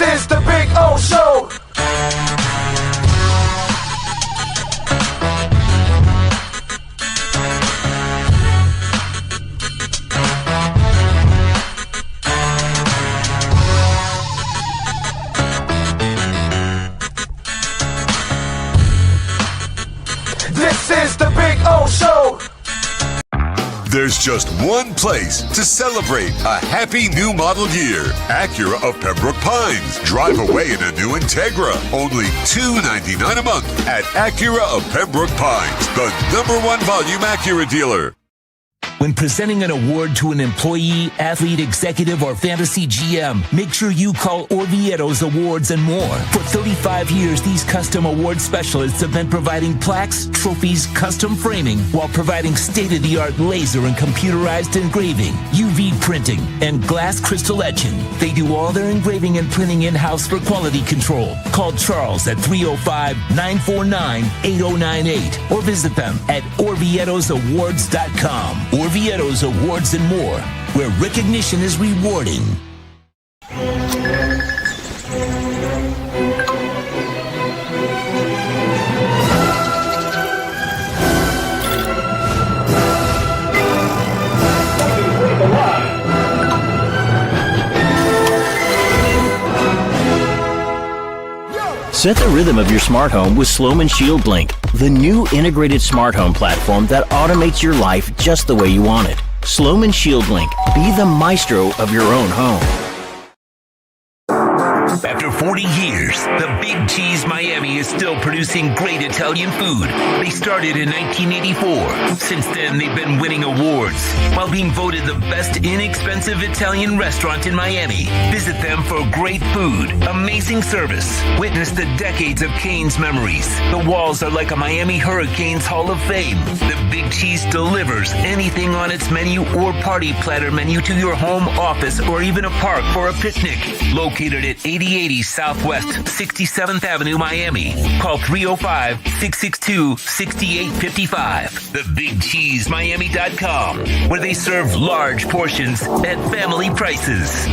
This is the Big O Show. This is the Big O Show. There's just one place to celebrate a happy new model year. Acura of Pembroke Pines. Drive away in a new Integra. Only $299 a month at Acura of Pembroke Pines, the #1 volume Acura dealer. When presenting an award to an employee, athlete, executive, or fantasy GM, make sure you call Orvieto's Awards and More. For 35 years, these custom award specialists have been providing plaques, trophies, custom framing, while providing state-of-the-art laser and computerized engraving, UV printing, and glass crystal etching. They do all their engraving and printing in-house for quality control. Call Charles at 305-949-8098 or visit them at orvietosawards.com. Orvieto's Awards and More, where recognition is rewarding. Set the rhythm of your smart home with Sloman Shield Link, the new integrated smart home platform that automates your life just the way you want it. Sloman Shield Link. Be the maestro of your own home. After 40 years, the Big Cheese Miami is still producing great Italian food. They started in 1984. Since then, they've been winning awards while being voted the best inexpensive Italian restaurant in Miami. Visit them for great food, amazing service. Witness the decades of Cane's memories. The walls are like a Miami Hurricanes Hall of Fame. The Big Cheese delivers anything on its menu or party platter menu to your home, office, or even a park for a picnic. Located at 8080 Southwest 67th Avenue, Miami. Call 305-662-6855. TheBigCheeseMiami.com, where they serve large portions at family prices.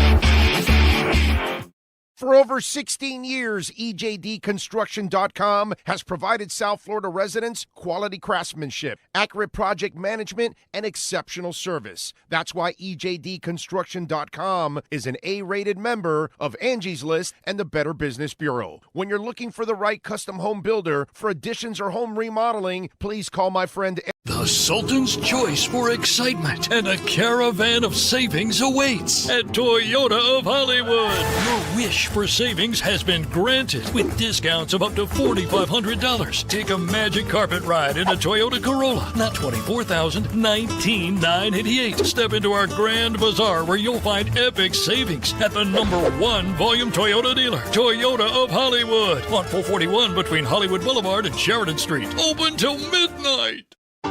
For over 16 years, EJDConstruction.com has provided South Florida residents quality craftsmanship, accurate project management, and exceptional service. That's why EJDConstruction.com is an A-rated member of Angie's List and the Better Business Bureau. When you're looking for the right custom home builder for additions or home remodeling, please call my friend. The Sultan's choice for excitement and a caravan of savings awaits at Toyota of Hollywood. Your wish for savings has been granted with discounts of up to $4,500. Take a magic carpet ride in a Toyota Corolla, not $24,000, $19,988. Step into our grand bazaar where you'll find epic savings at the #1 volume Toyota dealer, Toyota of Hollywood, on 441 between Hollywood Boulevard and Sheridan Street. Open till midnight.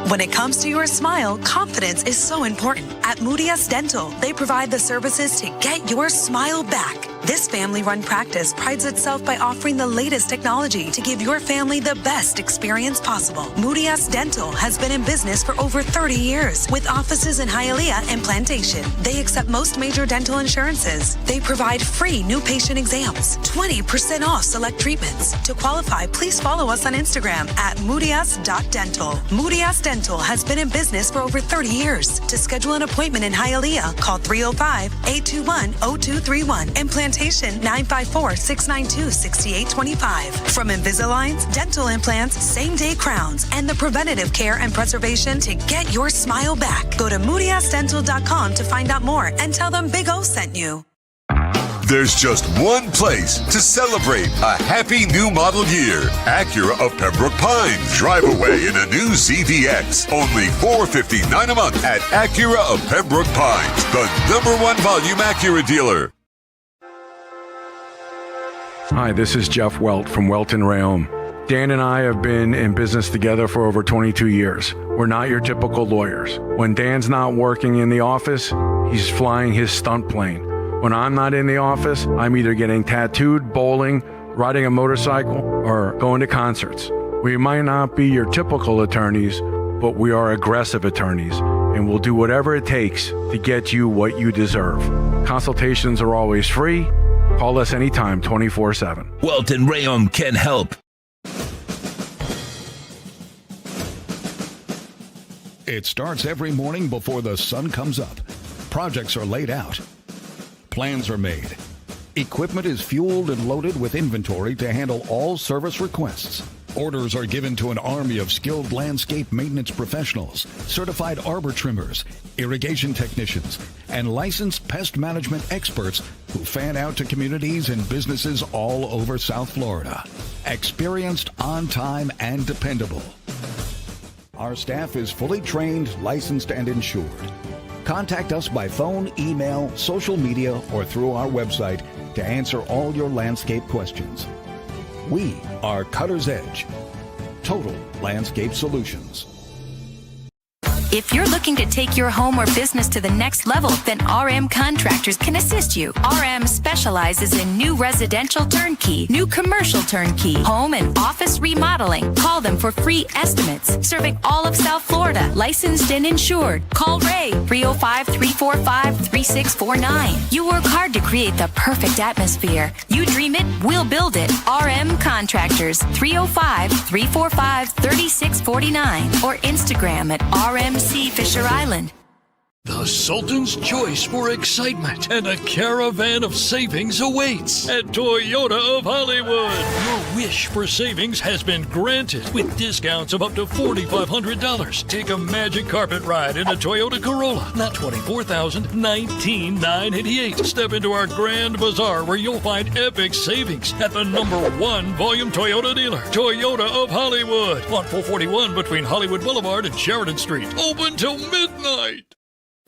When it comes to your smile, confidence is so important. At Moody S Dental, they provide the services to get your smile back. This family-run practice prides itself by offering the latest technology to give your family the best experience possible. Moody S Dental has been in business for over 30 years with offices in Hialeah and Plantation. They accept most major dental insurances. They provide free new patient exams, 20% off select treatments. To qualify, please follow us on Instagram at moodys.dental. Moody S Dental has been in business for over 30 years. To schedule an appointment in Hialeah, call 305-821-0231 and Plantation 954-692-6825. From Invisaligns, dental implants, same-day crowns, and the preventative care and preservation to get your smile back. Go to moodysdental.com to find out more and tell them Big O sent you. There's just one place to celebrate a happy new model year. Acura of Pembroke Pines. Drive away in a new ZDX. Only $459 a month at Acura of Pembroke Pines, the #1 volume Acura dealer. Hi, this is Jeff Welt from Welton Rayom. Dan and I have been in business together for over 22 years. We're not your typical lawyers. When Dan's not working in the office, he's flying his stunt plane. When I'm not in the office, I'm either getting tattooed, bowling, riding a motorcycle, or going to concerts. We might not be your typical attorneys, but we are aggressive attorneys, and we'll do whatever it takes to get you what you deserve. Consultations are always free, Call us anytime, 24/7. Welton Rayom can help. It starts every morning before the sun comes up. Projects are laid out. Plans are made. Equipment is fueled and loaded with inventory to handle all service requests. Orders are given to an army of skilled landscape maintenance professionals, certified arbor trimmers, irrigation technicians, and licensed pest management experts who fan out to communities and businesses all over South Florida. Experienced, on time, and dependable. Our staff is fully trained, licensed, and insured. Contact us by phone, email, social media, or through our website to answer all your landscape questions. We are Cutter's Edge. Total Landscape Solutions. If you're looking to take your home or business to the next level, then RM Contractors can assist you. RM specializes in new residential turnkey, new commercial turnkey, home and office remodeling. Call them for free estimates. Serving all of South Florida, licensed and insured. Call Ray, 305-345-3649. You work hard to create the perfect atmosphere. You dream it, we'll build it. RM Contractors, 305-345-3649. Or Instagram at RMC Fisher Island. The Sultan's choice for excitement and a caravan of savings awaits at Toyota of Hollywood. Your wish for savings has been granted with discounts of up to $4,500. Take a magic carpet ride in a Toyota Corolla, not $24,000, $19,988. Step into our grand bazaar where you'll find epic savings at the #1 volume Toyota dealer, Toyota of Hollywood, on 441 between Hollywood Boulevard and Sheridan Street. Open till midnight.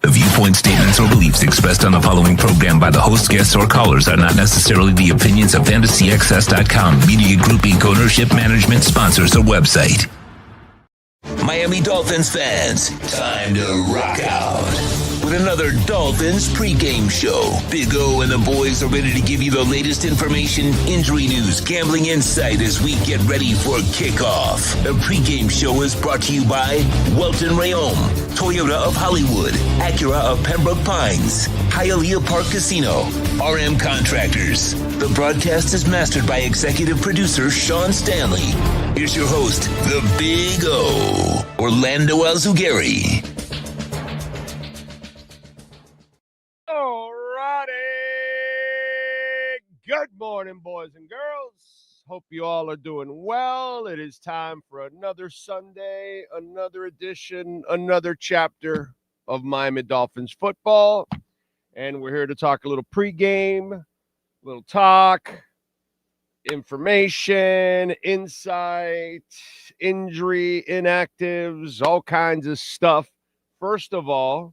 The viewpoints, statements, or beliefs expressed on the following program by the host, guests, or callers are not necessarily the opinions of FantasyXS.com, Media Group Inc. ownership, management, sponsors, or website. Miami Dolphins fans, time to rock out with another Dolphins pregame show. Big O and the boys are ready to give you the latest information, injury news, gambling insight as we get ready for kickoff. The pregame show is brought to you by Welton Rayom, Toyota of Hollywood, Acura of Pembroke Pines, Hialeah Park Casino, RM Contractors. The broadcast is mastered by executive producer Sean Stanley. Here's your host, the Big O, Orlando Alzugari. Good morning, boys and girls. Hope you all are doing well. It is time for another Sunday, another edition, another chapter of Miami Dolphins football. And we're here to talk a little pregame, a little talk, information, insight, injury, inactives, all kinds of stuff. First of all,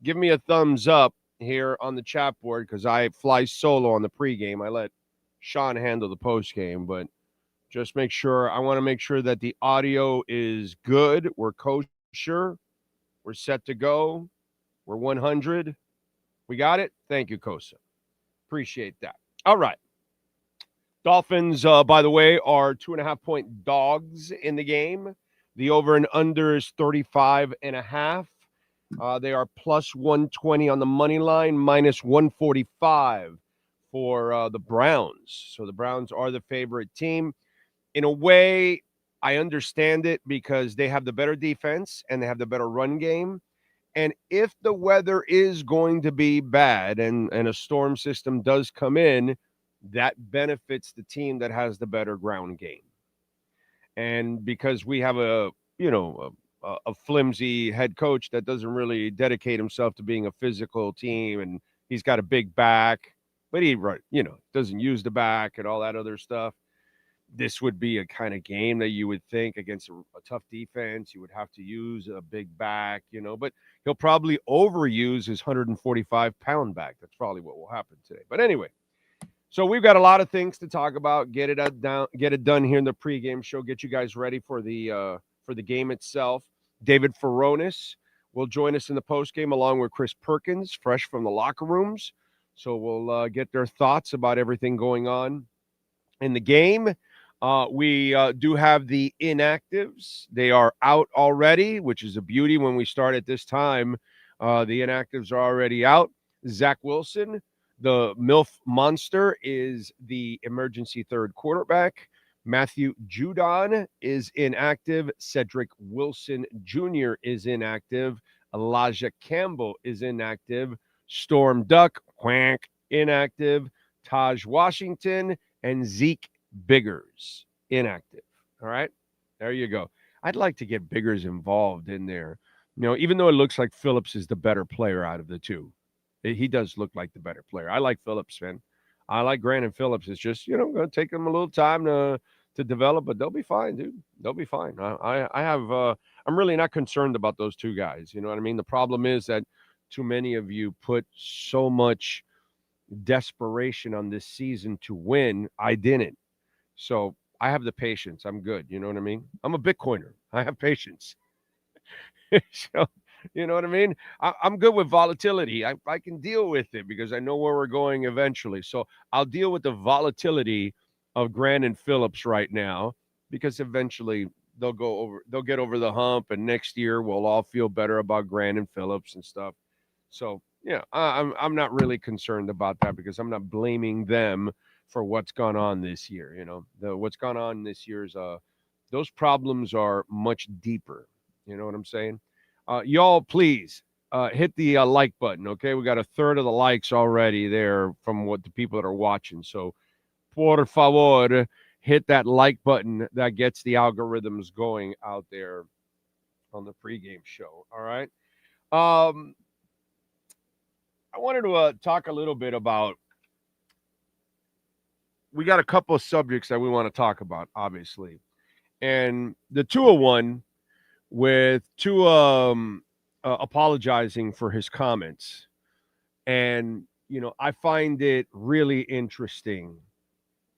give me a thumbs up here on the chat board because I fly solo on the pregame. I let Sean handle the postgame, but just I want to make sure that the audio is good. We're kosher. We're set to go. We're 100. We got it? Thank you, Kosa. Appreciate that. All right. Dolphins, by the way, are 2.5-point dogs in the game. The over and under is 35.5. They are plus 120 on the money line, minus 145 for the Browns. So the Browns are the favorite team. In a way, I understand it because they have the better defense and they have the better run game. And if the weather is going to be bad and a storm system does come in, that benefits the team that has the better ground game. And because we have a flimsy head coach that doesn't really dedicate himself to being a physical team, and he's got a big back, but he doesn't use the back and all that other stuff. This would be a kind of game that you would think against a tough defense, you would have to use a big back, but he'll probably overuse his 145-pound back. That's probably what will happen today. But anyway, so we've got a lot of things to talk about. Get it done here in the pregame show. Get you guys ready for the game itself. David Furones will join us in the postgame along with Chris Perkins, fresh from the locker rooms. So we'll get their thoughts about everything going on in the game. We do have the inactives. They are out already, which is a beauty when we start at this time. The inactives are already out. Zach Wilson The MILF Monster is the emergency third quarterback. Matthew Judon is inactive. Cedric Wilson Jr. is inactive. Elijah Campbell is inactive. Storm Duck, quack, inactive. Taj Washington and Zeke Biggers, inactive. All right, there you go. I'd like to get Biggers involved in there. Even though it looks like Phillips is the better player out of the two. He does look like the better player. I like Phillips, man. I like Grant and Phillips. It's just, going to take them a little time to develop, but they'll be fine, dude. They'll be fine. I'm really not concerned about those two guys. You know what I mean? The problem is that too many of you put so much desperation on this season to win. I didn't. So I have the patience. I'm good. You know what I mean? I'm a Bitcoiner. I have patience. So, you know what I mean? I'm good with volatility. I can deal with it because I know where we're going eventually. So I'll deal with the volatility of Grant and Phillips right now because eventually they'll get over the hump, and next year we'll all feel better about Grant and Phillips and stuff. So yeah, I'm not really concerned about that because I'm not blaming them for what's gone on this year. What's gone on this year is those problems are much deeper. You know what I'm saying? Y'all, please hit the like button, okay? We got a third of the likes already there from what the people that are watching. So, por favor, hit that like button. That gets the algorithms going out there on the pregame show, all right? I wanted to talk a little bit about – we got a couple of subjects that we want to talk about, obviously. And the Tua one – with Tua apologizing for his comments. And, I find it really interesting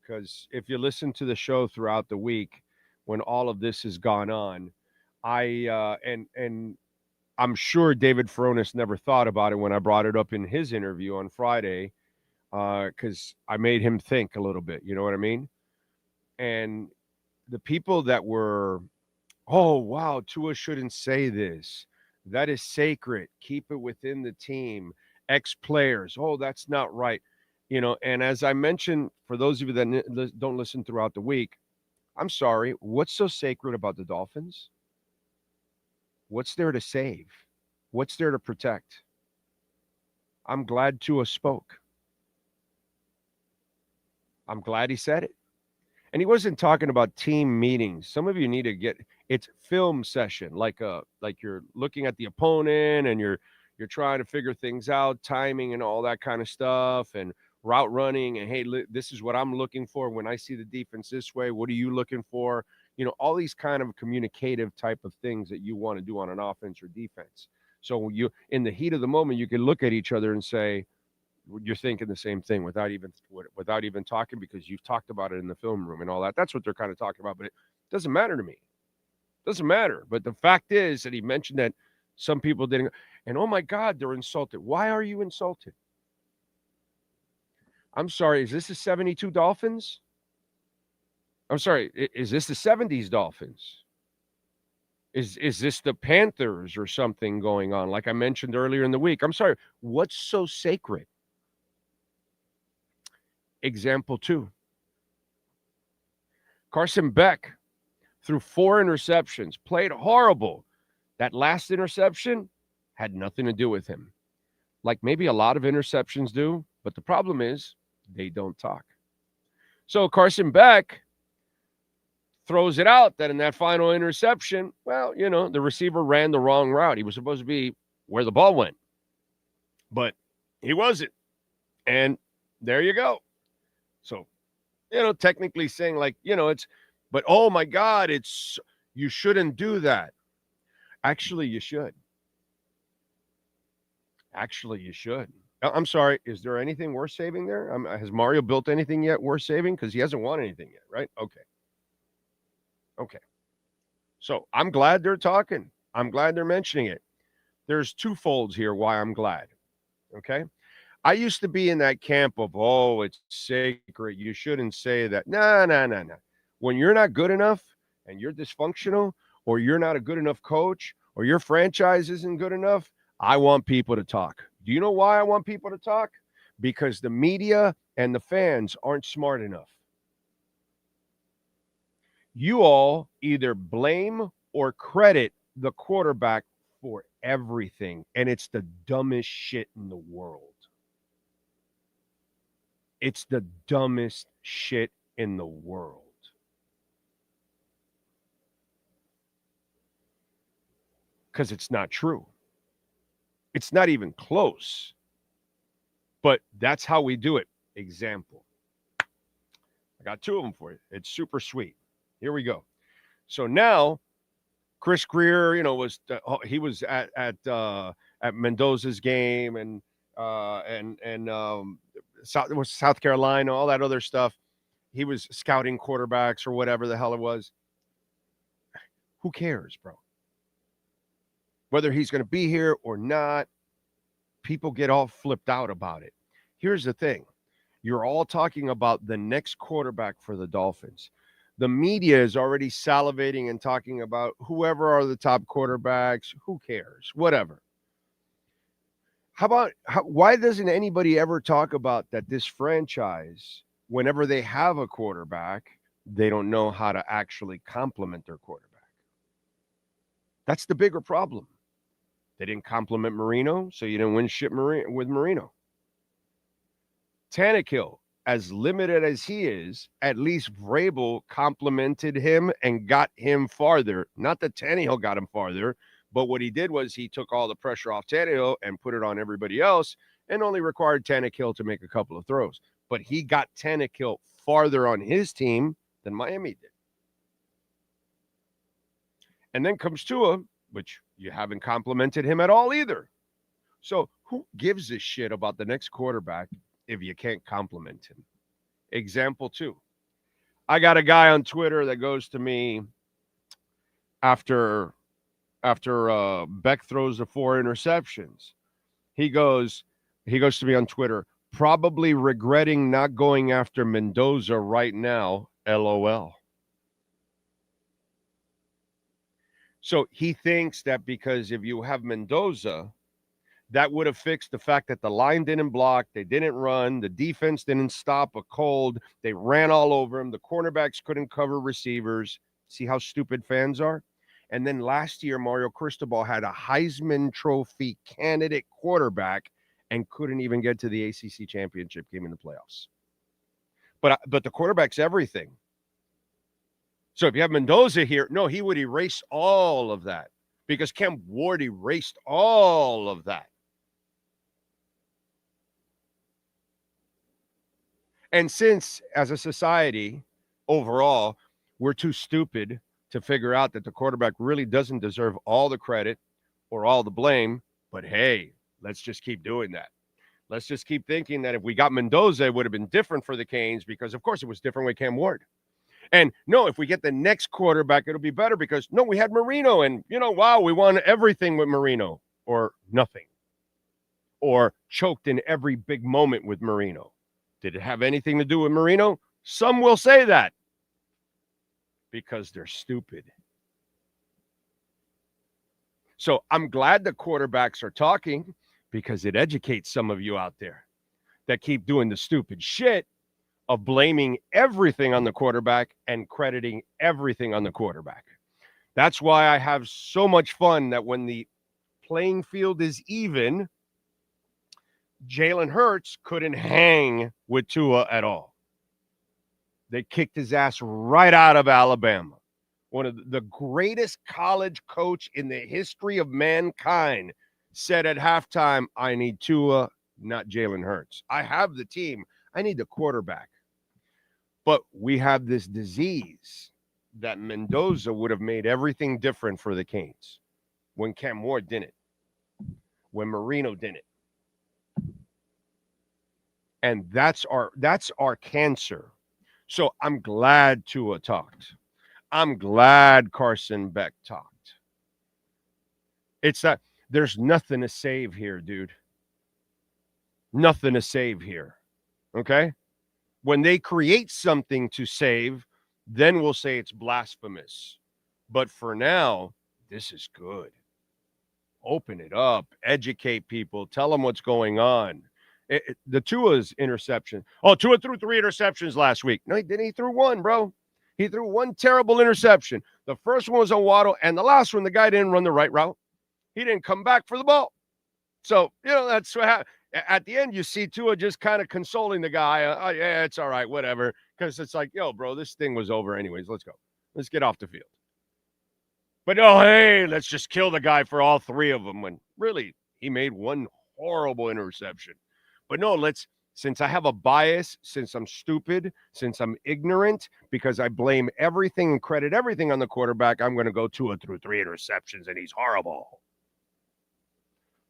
because if you listen to the show throughout the week when all of this has gone on, and I'm sure David Furones never thought about it when I brought it up in his interview on Friday because I made him think a little bit, you know what I mean? And the people that were – oh, wow, Tua shouldn't say this. That is sacred. Keep it within the team. Ex-players. Oh, that's not right. And as I mentioned, for those of you that don't listen throughout the week, I'm sorry. What's so sacred about the Dolphins? What's there to save? What's there to protect? I'm glad Tua spoke. I'm glad he said it. And he wasn't talking about team meetings. Some of you need to get it's film session, like you're looking at the opponent and you're trying to figure things out, timing and all that kind of stuff, and route running. And hey, this is what I'm looking for when I see the defense this way. What are you looking for? All these kind of communicative type of things that you want to do on an offense or defense. So you, in the heat of the moment, you can look at each other and say, you're thinking the same thing without even talking because you've talked about it in the film room and all that. That's what they're kind of talking about, but it doesn't matter to me. It doesn't matter. But the fact is that he mentioned that some people didn't, and oh my God, they're insulted. Why are you insulted? I'm sorry. Is this the 72 Dolphins? I'm sorry. Is this the 70s Dolphins? Is this the Panthers or something going on? Like I mentioned earlier in the week. I'm sorry. What's so sacred? Example 2. Carson Beck threw 4 interceptions, played horrible. That last interception had nothing to do with him. Like maybe a lot of interceptions do, but the problem is they don't talk. So Carson Beck throws it out that in that final interception, well, the receiver ran the wrong route. He was supposed to be where the ball went, but he wasn't. And there you go. So, technically saying but oh my God, you shouldn't do that. Actually, you should. I'm sorry. Is there anything worth saving there? Has Mario built anything yet worth saving? Because he hasn't won anything yet, right? Okay. So I'm glad they're talking. I'm glad they're mentioning it. There's 2 folds here why I'm glad. Okay. I used to be in that camp of, oh, it's sacred. You shouldn't say that. No. When you're not good enough and you're dysfunctional, or you're not a good enough coach, or your franchise isn't good enough, I want people to talk. Do you know why I want people to talk? because the media and the fans aren't smart enough. You all either blame or credit the quarterback for everything, and it's the dumbest shit in the world. It's the dumbest shit in the world. Because it's not true. It's not even close. But that's how we do it. Example. I got two of them for you. It's super sweet. Here we go. So now, Chris Greer, he was at Mendoza's game and South Carolina, all that other stuff. He was scouting quarterbacks or whatever the hell it was. Who cares, bro? Whether he's going to be here or not, people get all flipped out about it. Here's the thing. You're all talking about the next quarterback for the Dolphins. The media is already salivating and talking about whoever are the top quarterbacks. Who cares? Whatever. Why doesn't anybody ever talk about that this franchise, whenever they have a quarterback, they don't know how to actually complement their quarterback? That's the bigger problem. They didn't compliment Marino, so you didn't win shit with Marino. Tannehill, as limited as he is, at least Vrabel complimented him and got him farther. Not that Tannehill got him farther, but what he did was he took all the pressure off Tannehill and put it on everybody else and only required Tannehill to make a couple of throws. But he got Tannehill farther on his team than Miami did. And then comes Tua, which you haven't complimented him at all either. So who gives a shit about the next quarterback if you can't compliment him? Example 2. I got a guy on Twitter that goes to me after Beck throws the 4 interceptions. He goes to me on Twitter, probably regretting not going after Mendoza right now, LOL. So he thinks that because if you have Mendoza, that would have fixed the fact that the line didn't block, they didn't run, the defense didn't stop a cold, they ran all over him, the cornerbacks couldn't cover receivers. See how stupid fans are? And then last year, Mario Cristobal had a Heisman Trophy candidate quarterback and couldn't even get to the ACC championship game in the playoffs. But the quarterback's everything. So if you have Mendoza here, no, he would erase all of that because Cam Ward erased all of that. And since, as a society, overall, we're too stupid to figure out that the quarterback really doesn't deserve all the credit or all the blame, but hey, let's just keep doing that. Let's just keep thinking that if we got Mendoza, it would have been different for the Canes because, of course, it was different with Cam Ward. And no, if we get the next quarterback, it'll be better because, no, we had Marino and, wow, we won everything with Marino or nothing or choked in every big moment with Marino. Did it have anything to do with Marino? Some will say that because they're stupid. So I'm glad the quarterbacks are talking because it educates some of you out there that keep doing the stupid shit of blaming everything on the quarterback and crediting everything on the quarterback. That's why I have so much fun that when the playing field is even, Jalen Hurts couldn't hang with Tua at all. They kicked his ass right out of Alabama. One of the greatest college coach in the history of mankind said at halftime, I need Tua, not Jalen Hurts. I have the team. I need the quarterback. But we have this disease that Mendoza would have made everything different for the Canes when Cam Ward didn't, when Marino didn't. And that's our cancer. So I'm glad Tua talked. I'm glad Carson Beck talked. It's that there's nothing to save here, dude. Nothing to save here. Okay? When they create something to save, then we'll say it's blasphemous. But for now, this is good. Open it up, educate people, tell them what's going on. The Tua's interception. Oh, Tua threw 3 interceptions last week. No, he didn't. He threw 1, bro. He threw 1 terrible interception. The first one was on Waddle, and the last one, the guy didn't run the right route. He didn't come back for the ball. So, that's what happened. At the end, you see Tua just kind of consoling the guy. Oh, yeah, it's all right, whatever. Because it's like, yo, bro, this thing was over anyways. Let's go. Let's get off the field. But, oh, hey, let's just kill the guy for all 3 of them. When really, he made 1 horrible interception. But no, since I have a bias, since I'm stupid, since I'm ignorant, because I blame everything and credit everything on the quarterback, I'm going to go Tua through 3 interceptions, and he's horrible.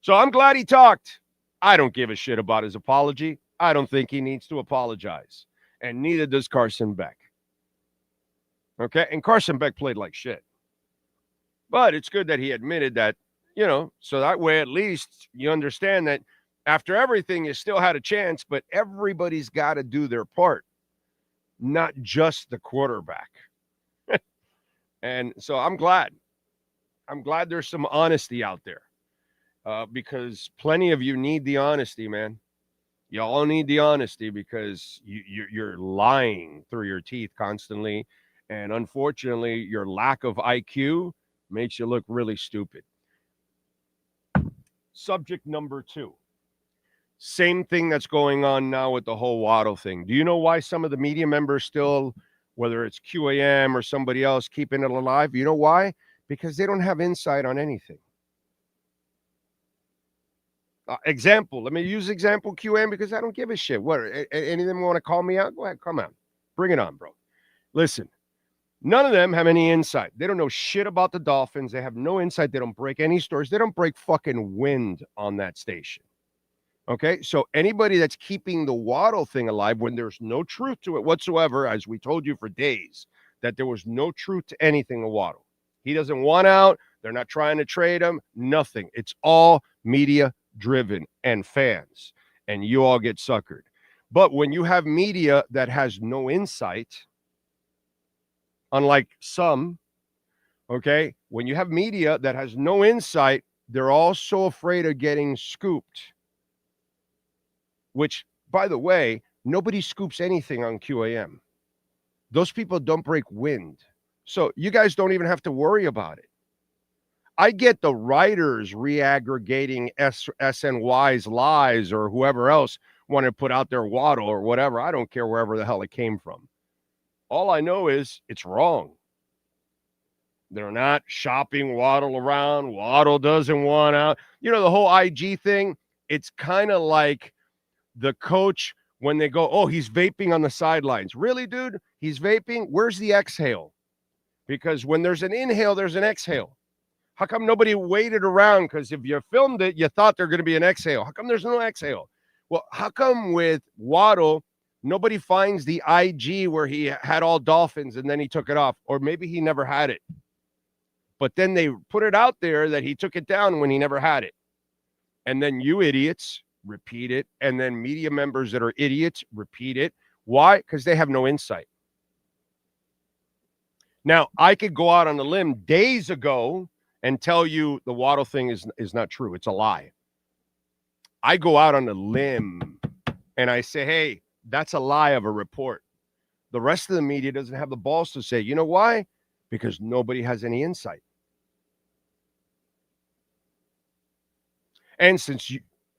So I'm glad he talked. I don't give a shit about his apology. I don't think he needs to apologize. And neither does Carson Beck. Okay? And Carson Beck played like shit. But it's good that he admitted that, so that way at least you understand that after everything, you still had a chance, but everybody's got to do their part, not just the quarterback. And so I'm glad. I'm glad there's some honesty out there because plenty of you need the honesty, man. You all need the honesty because you're lying through your teeth constantly. And unfortunately, your lack of IQ makes you look really stupid. Subject number 2. Same thing that's going on now with the whole Waddle thing. Do you know why some of the media members still, whether it's QAM or somebody else, keeping it alive? You know why? Because they don't have insight on anything. Example. Let me use example QAM because I don't give a shit. What? Any of them want to call me out? Go ahead. Come on. Bring it on, bro. Listen. None of them have any insight. They don't know shit about the Dolphins. They have no insight. They don't break any stories. They don't break fucking wind on that station. Okay, so anybody that's keeping the Waddle thing alive when there's no truth to it whatsoever, as we told you for days, that there was no truth to anything of Waddle. He doesn't want out. They're not trying to trade him. Nothing. It's all media-driven and fans, and you all get suckered. But when you have media that has no insight, unlike some, okay, when you have media that has no insight, they're all so afraid of getting scooped. Which, by the way, nobody scoops anything on QAM. Those people don't break wind. So you guys don't even have to worry about it. I get the writers reaggregating SNY's lies or whoever else want to put out their Waddle or whatever. I don't care wherever the hell it came from. All I know is it's wrong. They're not shopping Waddle around. Waddle doesn't want out. The whole IG thing, it's kind of like the coach when they go, oh, he's vaping on the sidelines. Really, dude? He's vaping? Where's the exhale? Because when there's an inhale, there's an exhale. How come nobody waited around? Because if you filmed it, you thought there's going to be an exhale. How come there's no exhale? Well, how come with Waddle, nobody finds the IG where he had all Dolphins and then he took it off? Or maybe he never had it. But then they put it out there that he took it down when he never had it. And then you idiots repeat it. And then media members that are idiots repeat it. Why? Because they have no insight. Now, I could go out on a limb days ago and tell you the Waddle thing is not true. It's a lie. I go out on a limb and I say, hey, that's a lie of a report. The rest of the media doesn't have the balls to say, you know why? Because nobody has any insight. And since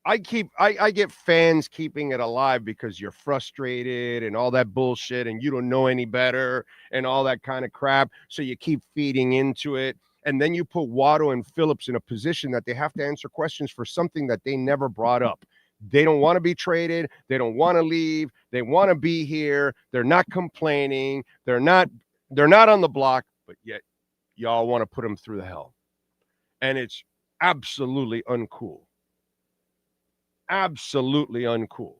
I get fans keeping it alive because you're frustrated and all that bullshit and you don't know any better and all that kind of crap. So you keep feeding into it. And then you put Waddle and Phillips in a position that they have to answer questions for something that they never brought up. They don't want to be traded. They don't want to leave. They want to be here. They're not complaining. They're not on the block, but yet y'all want to put them through the hell. And it's absolutely uncool. Absolutely uncool.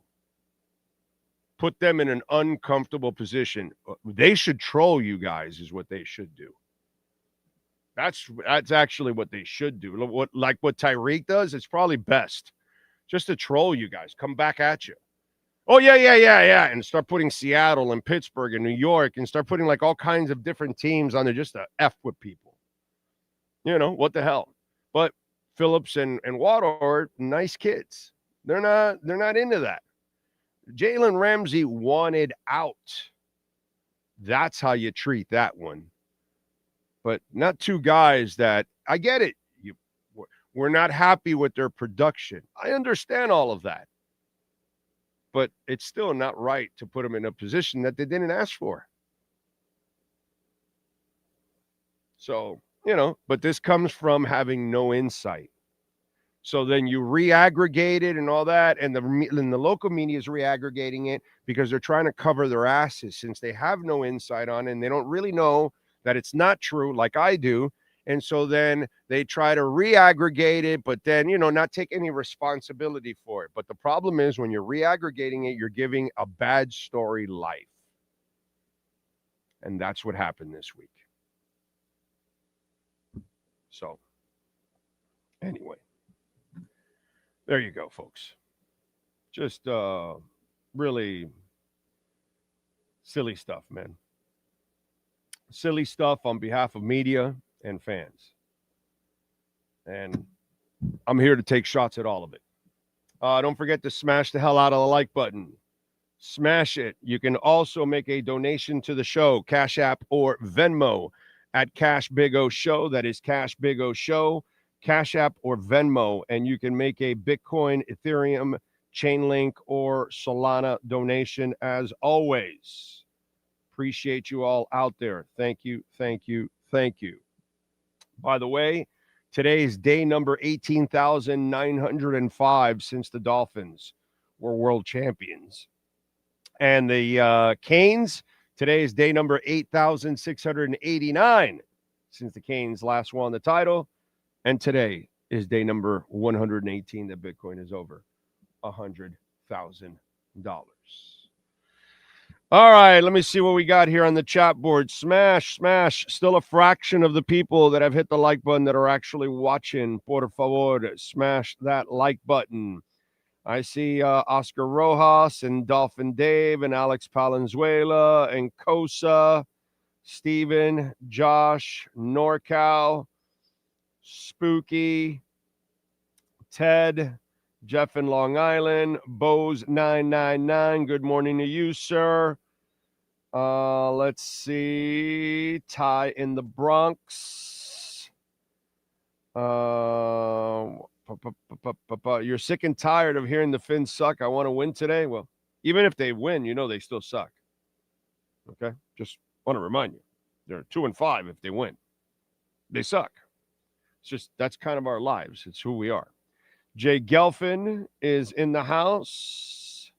Put them in an uncomfortable position. They should troll you guys is what they should do. That's actually what they should do. What Tyreek does, it's probably best. Just to troll you guys. Come back at you. Oh, yeah. And start putting Seattle and Pittsburgh and New York and start putting like all kinds of different teams on there just to F with people. What the hell? But Phillips and Waddle are nice kids. They're not into that. Jalen Ramsey wanted out. That's how you treat that one. But not two guys that, I get it. We're not happy with their production. I understand all of that. But it's still not right to put them in a position that they didn't ask for. So, but this comes from having no insight. So then you re-aggregate it and all that, and the local media is re-aggregating it because they're trying to cover their asses since they have no insight on it and they don't really know that it's not true like I do. And so then they try to re-aggregate it, but then, not take any responsibility for it. But the problem is when you're re-aggregating it, you're giving a bad story life. And that's what happened this week. So, anyway, there you go, folks. Just really silly stuff, man. Silly stuff on behalf of media and fans. And I'm here to take shots at all of it. Don't forget to smash the hell out of the like button. Smash it. You can also make a donation to the show, Cash App or Venmo at Cash Big O Show. That is Cash Big O Show, Cash App or Venmo. And you can make a Bitcoin, Ethereum, Chainlink, or Solana donation as always. Appreciate you all out there. Thank you, thank you, thank you. By the way, today is day number 18,905 since the Dolphins were world champions. And the Canes, today is day number 8,689 since the Canes last won the title. And today is day number 118 that Bitcoin is over $100,000. All right, let me see what we got here on the chat board. Smash. Still a fraction of the people that have hit the like button that are actually watching. Por favor, smash that like button. I see Oscar Rojas and Dolphin Dave and Alex Palenzuela and Kosa, Steven, Josh, NorCal, Spooky, Ted, Jeff in Long Island, Bose 999. Good morning to you, sir. Let's see. Ty in the Bronx. You're sick and tired of hearing the Finns suck. I want to win today. Well, even if they win, they still suck. Okay? Just want to remind you. They're 2-5 if they win. They suck. It's just, that's kind of our lives. It's who we are. Jay Gelfin is in the house.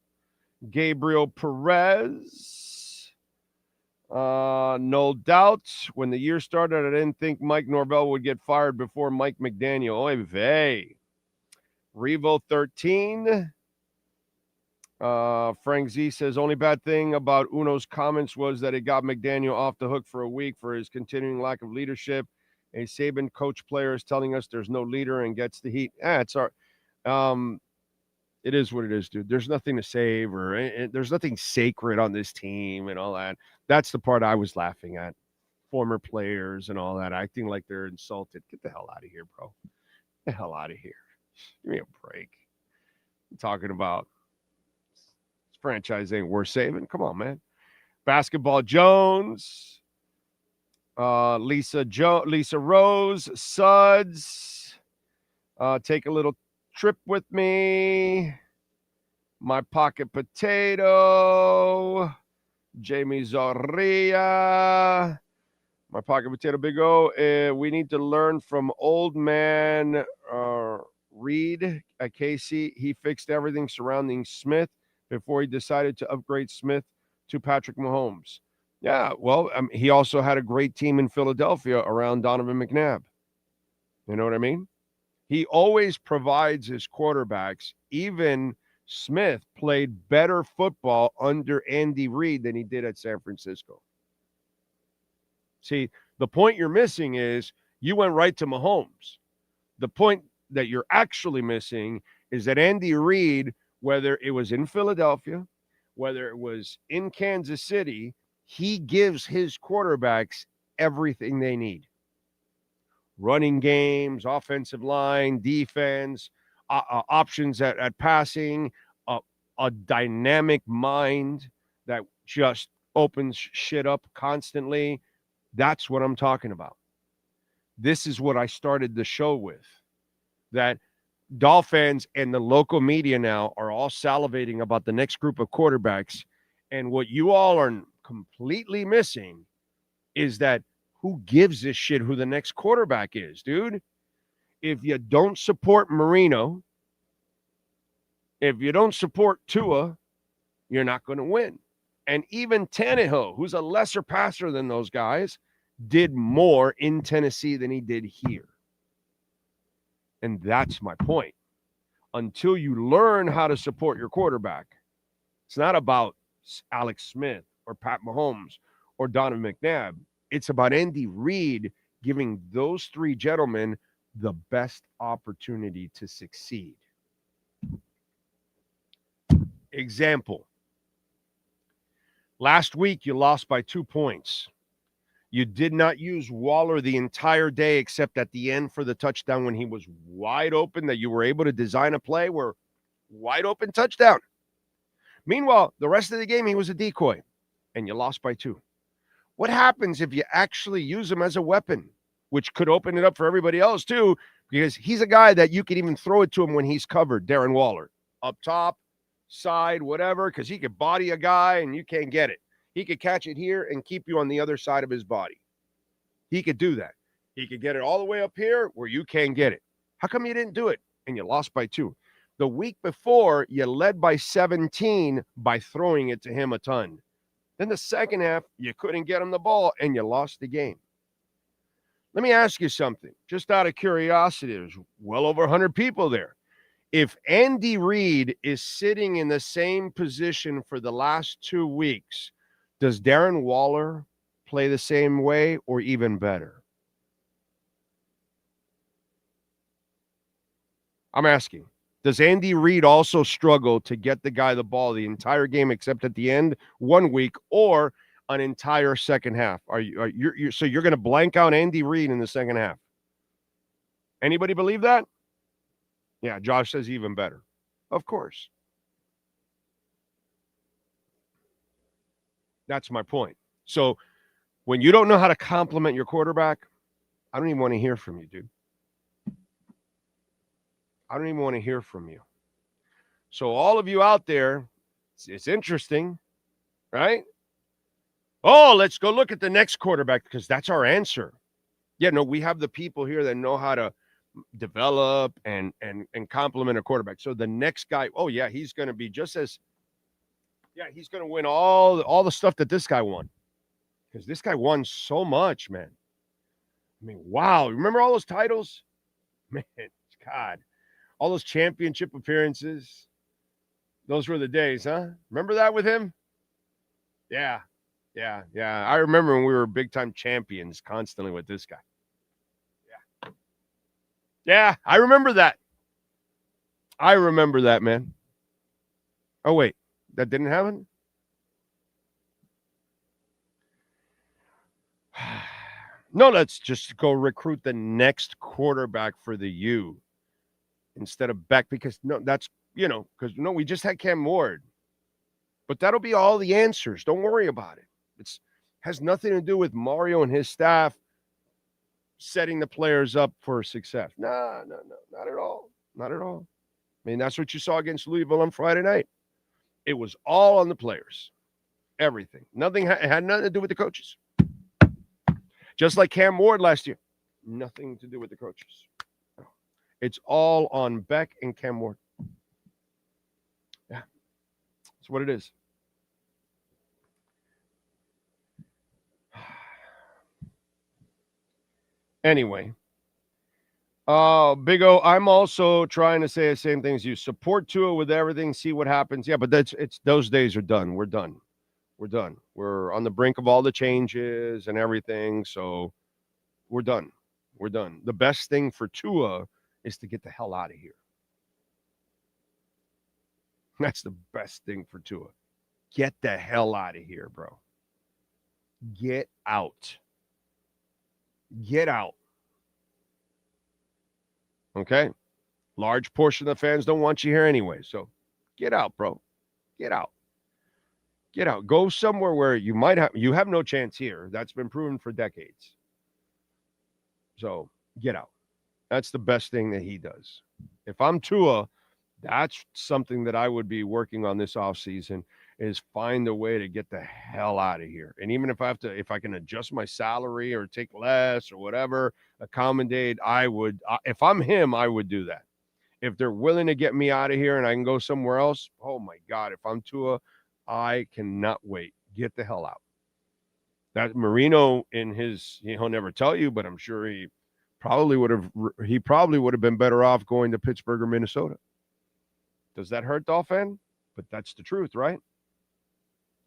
Gabriel Perez. No doubt. When the year started, I didn't think Mike Norvell would get fired before Mike McDaniel. Oy vey. Revo 13. Frank Z says, only bad thing about Uno's comments was that it got McDaniel off the hook for a week for his continuing lack of leadership. A Saban coach player is telling us there's no leader and gets the heat. It's our, it is what it is, dude. There's nothing to save or there's nothing sacred on this team and all that. That's the part I was laughing at. Former players and all that acting like they're insulted. Get the hell out of here, bro. Get the hell out of here. Give me a break. I'm talking about this franchise ain't worth saving. Come on, man. Basketball Jones. Lisa Rose, Suds. Take a little trip with me. My pocket potato. Jamie Zorria. My pocket potato Big O. We need to learn from old man Reed at KC. He fixed everything surrounding Smith before he decided to upgrade Smith to Patrick Mahomes. Yeah, well, he also had a great team in Philadelphia around Donovan McNabb. You know what I mean? He always provides his quarterbacks. Even Smith played better football under Andy Reid than he did at San Francisco. See, the point you're missing is you went right to Mahomes. The point that you're actually missing is that Andy Reid, whether it was in Philadelphia, whether it was in Kansas City, he gives his quarterbacks everything they need. Running games, offensive line, defense, options at passing, a dynamic mind that just opens shit up constantly. That's what I'm talking about. This is what I started the show with, that Dolphins and the local media now are all salivating about the next group of quarterbacks. And what you all are completely missing is that who gives a shit who the next quarterback is, dude? If you don't support Marino, if you don't support Tua, you're not going to win. And even Tannehill, who's a lesser passer than those guys, did more in Tennessee than he did here. And that's my point. Until you learn how to support your quarterback, it's not about Alex Smith or Pat Mahomes or Donovan McNabb. It's about Andy Reid giving those three gentlemen the best opportunity to succeed. Example. Last week, you lost by 2 points. You did not use Waller the entire day except at the end for the touchdown when he was wide open, that you were able to design a play where wide open touchdown. Meanwhile, the rest of the game, he was a decoy, and you lost by 2. What happens if you actually use him as a weapon, which could open it up for everybody else too, because he's a guy that you could even throw it to him when he's covered, Darren Waller, up top, side, whatever, because he could body a guy and you can't get it. He could catch it here and keep you on the other side of his body. He could do that. He could get it all the way up here where you can't get it. How come you didn't do it and you lost by 2? The week before, you led by 17 by throwing it to him a ton. Then the second half, you couldn't get him the ball and you lost the game. Let me ask you something, just out of curiosity. There's well over 100 people there. If Andy Reid is sitting in the same position for the last 2 weeks, does Darren Waller play the same way or even better? I'm asking. Does Andy Reid also struggle to get the guy the ball the entire game except at the end 1 week, or an entire second half? So you're going to blank out Andy Reid in the second half? Anybody believe that? Yeah, Josh says even better. Of course. That's my point. So when you don't know how to compliment your quarterback, I don't even want to hear from you, dude. I don't even want to hear from you. So all of you out there, it's interesting, right? Oh, let's go look at the next quarterback because that's our answer. Yeah, no, we have the people here that know how to develop and compliment a quarterback. So the next guy, oh yeah, he's going to be just as, yeah, he's going to win all the stuff that this guy won, because this guy won so much, man. I mean, wow. Remember all those titles? Man, God. All those championship appearances. Those were the days, huh? Remember that with him? Yeah. I remember when we were big-time champions constantly with this guy. Yeah, I remember that. I remember that, man. Oh, wait. That didn't happen? No, let's just go recruit the next quarterback for the U instead of Beck, because no, that's, because we just had Cam Ward. But that'll be all the answers. Don't worry about it. It has nothing to do with Mario and his staff setting the players up for success. No, not at all. Not at all. I mean, that's what you saw against Louisville on Friday night. It was all on the players. Everything. It had nothing to do with the coaches. Just like Cam Ward last year. Nothing to do with the coaches. It's all on Beck and Cam Ward. Yeah. That's what it is. Anyway. Big O, I'm also trying to say the same thing as you. Support Tua with everything, see what happens. Yeah, but those days are done. We're done. We're on the brink of all the changes and everything, so we're done. The best thing for Tua is to get the hell out of here. That's the best thing for Tua. Get the hell out of here, bro. Get out. Okay? Large portion of the fans don't want you here anyway. So get out, bro. Get out. Get out. Go somewhere where you have no chance here. That's been proven for decades. So get out. That's the best thing that he does. If I'm Tua, that's something that I would be working on this offseason is find a way to get the hell out of here. And even if I can adjust my salary or take less or whatever, accommodate, if I'm him, I would do that. If they're willing to get me out of here and I can go somewhere else, oh my God, if I'm Tua, I cannot wait. Get the hell out. That Marino he'll never tell you, but I'm sure he probably would have been better off going to Pittsburgh or Minnesota. Does that hurt, Dolphin? But that's the truth, right?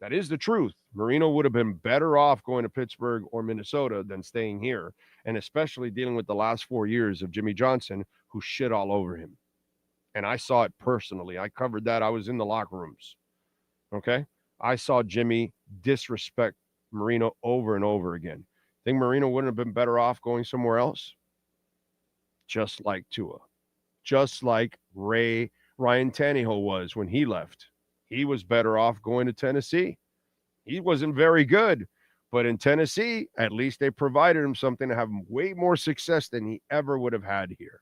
That is the truth. Marino would have been better off going to Pittsburgh or Minnesota than staying here, and especially dealing with the last 4 years of Jimmy Johnson, who shit all over him. And I saw it personally. I covered that. I was in the locker rooms. Okay? I saw Jimmy disrespect Marino over and over again. Think Marino wouldn't have been better off going somewhere else? Just like Tua. Just like Ryan Tannehill was when he left. He was better off going to Tennessee. He wasn't very good, but in Tennessee, at least they provided him something to have way more success than he ever would have had here.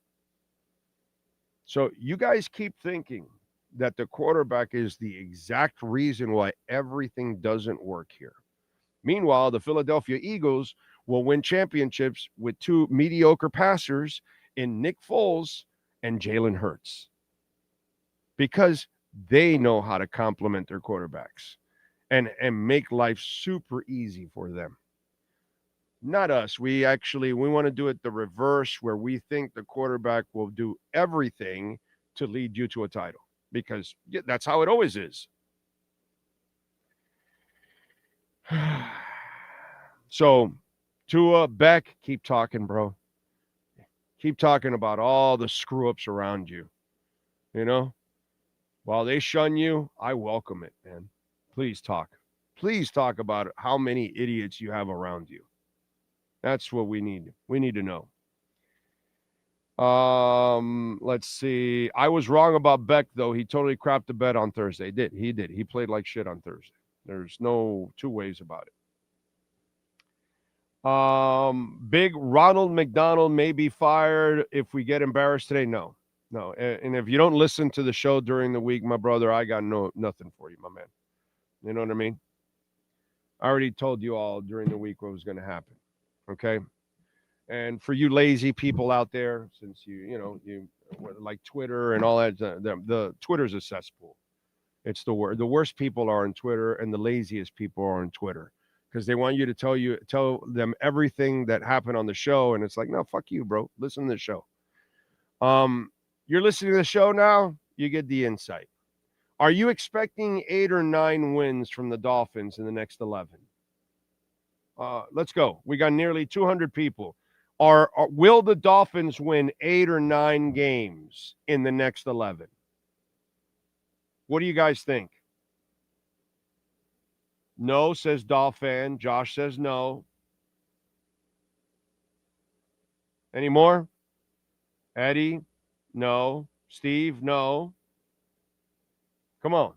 So you guys keep thinking that the quarterback is the exact reason why everything doesn't work here. Meanwhile, the Philadelphia Eagles will win championships with two mediocre passers in Nick Foles and Jalen Hurts, because they know how to complement their quarterbacks and make life super easy for them. Not us. We want to do it the reverse, where we think the quarterback will do everything to lead you to a title, because that's how it always is. So, Tua, Beck, keep talking, bro. Keep talking about all the screw-ups around you. You know? While they shun you, I welcome it, man. Please talk. Please talk about how many idiots you have around you. That's what we need. We need to know. Let's see. I was wrong about Beck, though. He totally crapped the bed on Thursday. He did. He played like shit on Thursday. There's no two ways about it. Big Ronald McDonald may be fired if we get embarrassed today. No. And if you don't listen to the show during the week, my brother, I got nothing for you, my man. You know what I mean? I already told you all during the week what was going to happen. Okay. And for you lazy people out there, since you like Twitter and all that, the Twitter's a cesspool. It's the worst people are on Twitter, and the laziest people are on Twitter, because they want you to tell them everything that happened on the show. And it's like, no, fuck you, bro. Listen to the show. You're listening to the show now, you get the insight. Are you expecting 8 or 9 wins from the Dolphins in the next 11? Let's go. We got nearly 200 people. Will the Dolphins win 8 or 9 games in the next 11? What do you guys think? No, says Dolphin. Josh says no. Any more? Eddie? No. Steve? No. Come on.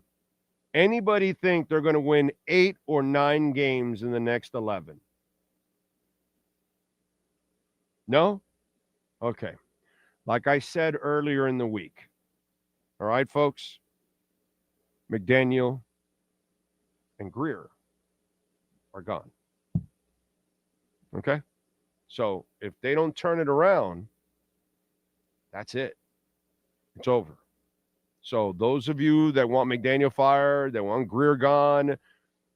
Anybody think they're going to win 8 or 9 games in the next 11? No? Okay. Like I said earlier in the week. All right, folks? McDaniel and Greer are gone. Okay? So if they don't turn it around, that's it. It's over. So those of you that want McDaniel fired, that want Greer gone,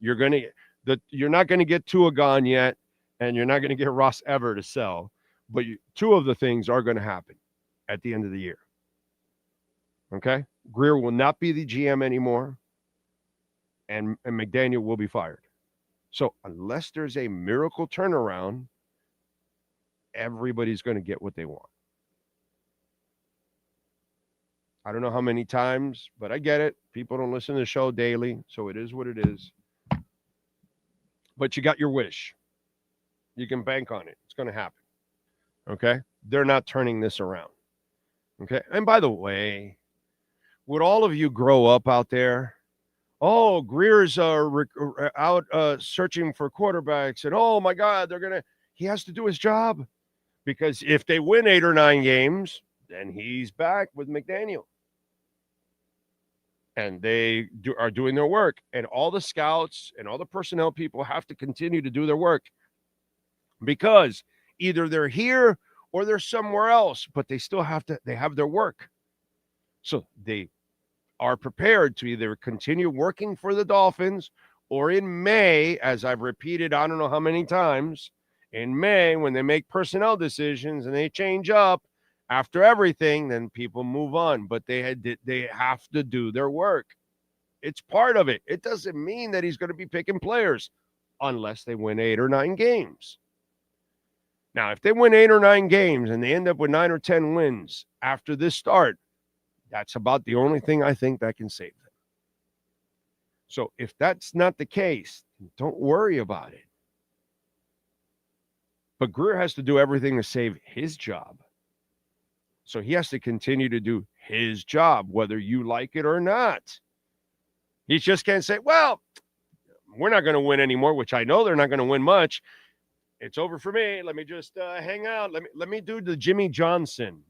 you're not going to get Tua gone yet, and you're not going to get Ross Ever to sell. But two of the things are going to happen at the end of the year. Okay? Greer will not be the GM anymore, and McDaniel will be fired. So unless there's a miracle turnaround, everybody's going to get what they want. I don't know how many times, but I get it. People don't listen to the show daily, so it is what it is. But you got your wish. You can bank on it. It's going to happen. Okay? They're not turning this around. Okay. And by the way, would all of you grow up out there? Oh, Greer's out searching for quarterbacks, and oh my God, he has to do his job, because if they win 8 or 9 games, then he's back with McDaniel, and they are doing their work, and all the scouts and all the personnel people have to continue to do their work, because either they're here or they're somewhere else, but they still have their work, so they are prepared to either continue working for the Dolphins, or in May, as I've repeated I don't know how many times, in May, when they make personnel decisions and they change up after everything, then people move on. But they have to do their work. It's part of it. It doesn't mean that he's going to be picking players unless they win 8 or 9 games. Now, if they win 8 or 9 games and they end up with 9 or 10 wins after this start, that's about the only thing I think that can save them. So if that's not the case, don't worry about it. But Grier has to do everything to save his job. So he has to continue to do his job, whether you like it or not. He just can't say, well, we're not going to win anymore, which I know they're not going to win much. It's over for me. Let me just hang out. Let me do the Jimmy Johnson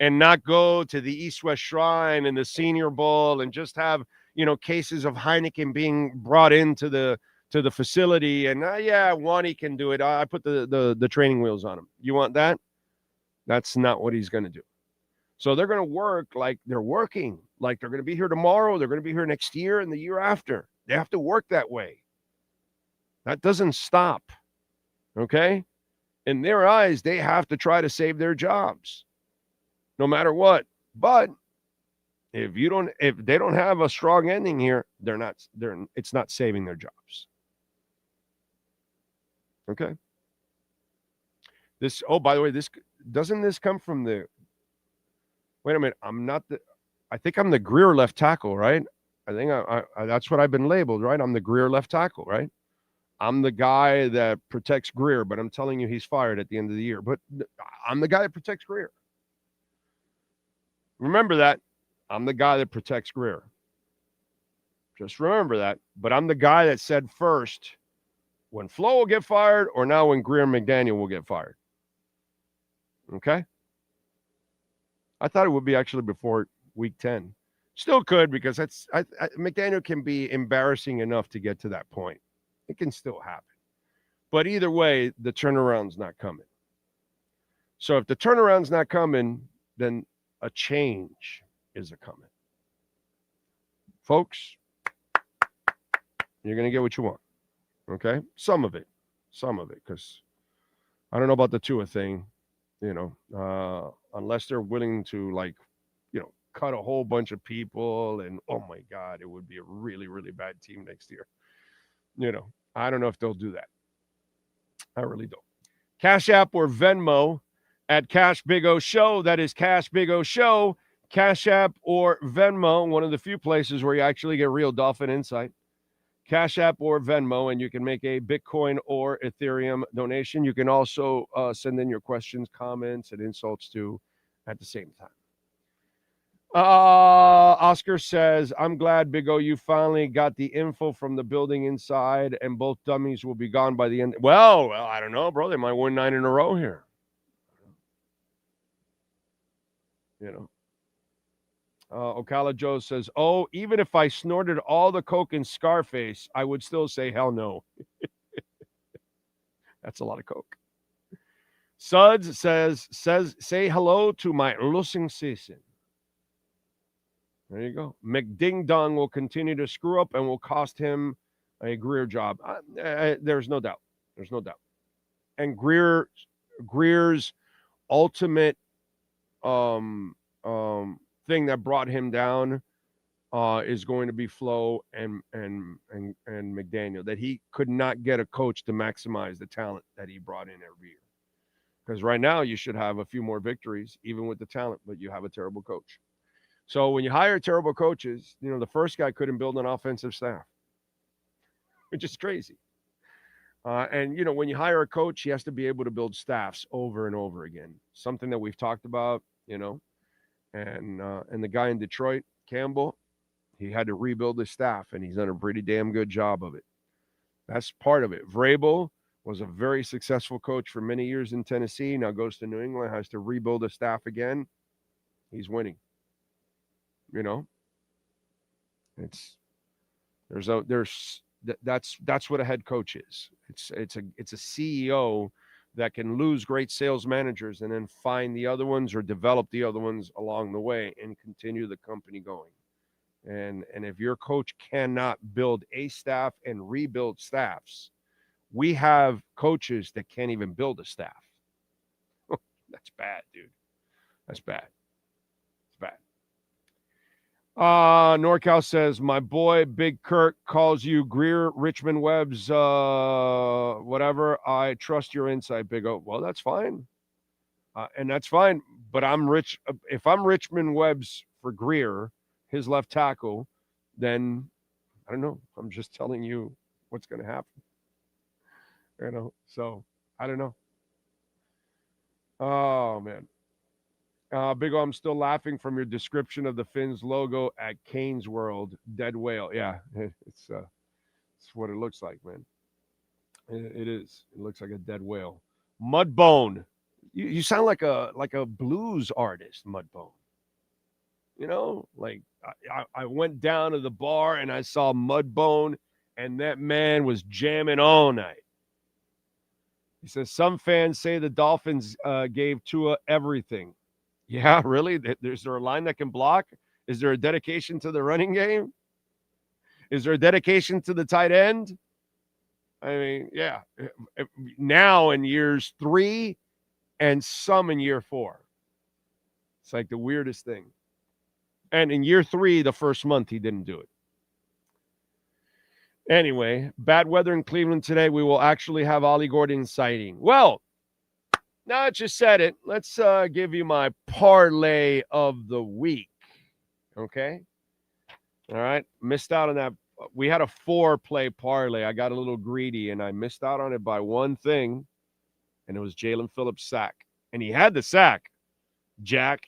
and not go to the East-West Shrine and the Senior Bowl and just have, cases of Heineken being brought into the facility. And Wani can do it. I put the training wheels on him. You want that? That's not what he's going to do. So they're going to work like they're working, like they're going to be here tomorrow. They're going to be here next year and the year after. They have to work that way. That doesn't stop. Okay? In their eyes, they have to try to save their jobs, no matter what. But if they don't have a strong ending here, it's not saving their jobs. Okay. By the way, doesn't this come from the, wait a minute, I think I'm the Grier left tackle, right? I think I that's what I've been labeled, right? I'm the Grier left tackle, right? I'm the guy that protects Grier, but I'm telling you he's fired at the end of the year. But I'm the guy that protects Grier. Remember that. I'm the guy that protects Grier. Just remember that. But I'm the guy that said first when Flo will get fired, or now when Grier and McDaniel will get fired. Okay? I thought it would be actually before week 10. Still could, because McDaniel can be embarrassing enough to get to that point. It can still happen. But either way, the turnaround's not coming. So if the turnaround's not coming, then a change is a coming. Folks, you're going to get what you want. Okay? Some of it, because I don't know about the Tua thing, unless they're willing to, cut a whole bunch of people, and oh my God, it would be a really, really bad team next year. I don't know if they'll do that. I really don't. Cash App or Venmo at Cash Big O Show. That is Cash Big O Show. Cash App or Venmo, one of the few places where you actually get real Dolphin insight. Cash App or Venmo, and you can make a Bitcoin or Ethereum donation. You can also send in your questions, comments, and insults too at the same time. Oscar says, I'm glad, Big O, you finally got the info from the building inside, and both dummies will be gone by the end. Well, I don't know, bro. They might win 9 in a row here. Ocala Joe says, even if I snorted all the coke in Scarface, I would still say hell no. That's a lot of coke. Suds says, say hello to my losing season. There you go. McDing Dong will continue to screw up and will cost him a Grier job. There's no doubt. There's no doubt. And Grier's ultimate thing that brought him down is going to be Flo and McDaniel, that he could not get a coach to maximize the talent that he brought in every year. Because right now you should have a few more victories, even with the talent, but you have a terrible coach. So when you hire terrible coaches, the first guy couldn't build an offensive staff, which is crazy. And when you hire a coach, he has to be able to build staffs over and over again. Something that we've talked about, And the guy in Detroit, Campbell, he had to rebuild his staff, and he's done a pretty damn good job of it. That's part of it. Vrabel was a very successful coach for many years in Tennessee. Now goes to New England, has to rebuild a staff again. He's winning. That's what a head coach is. It's a CEO that can lose great sales managers and then find the other ones or develop the other ones along the way and continue the company going. And if your coach cannot build a staff and rebuild staffs, we have coaches that can't even build a staff. That's bad, dude. That's bad. It's bad. NorCal says, my boy Big Kirk calls you Greer, Richmond Webb's, whatever. I trust your insight, Big O. Well, that's fine. And that's fine. But if I'm Richmond Webb's for Greer, his left tackle, then I don't know. I'm just telling you what's going to happen. So I don't know. Oh, man. Big O, I'm still laughing from your description of the Finns logo at Kane's World. Dead whale. Yeah, it's what it looks like, man. It is. It looks like a dead whale. Mudbone. You sound like a blues artist, Mudbone. I went down to the bar and I saw Mudbone, and that man was jamming all night. He says, some fans say the Dolphins gave Tua everything. Yeah, really? Is there a line that can block? Is there a dedication to the running game? Is there a dedication to the tight end? I mean, yeah. Now in years 3 and some in year 4. It's like the weirdest thing. And in year 3, the first month, he didn't do it. Anyway, bad weather in Cleveland today. We will actually have Ollie Gordon sighting. Well, now I just said it. Let's give you my parlay of the week. Okay? All right? Missed out on that. We had a 4-play parlay. I got a little greedy, and I missed out on it by one thing, and it was Jalen Phillips' sack. And he had the sack, Jack.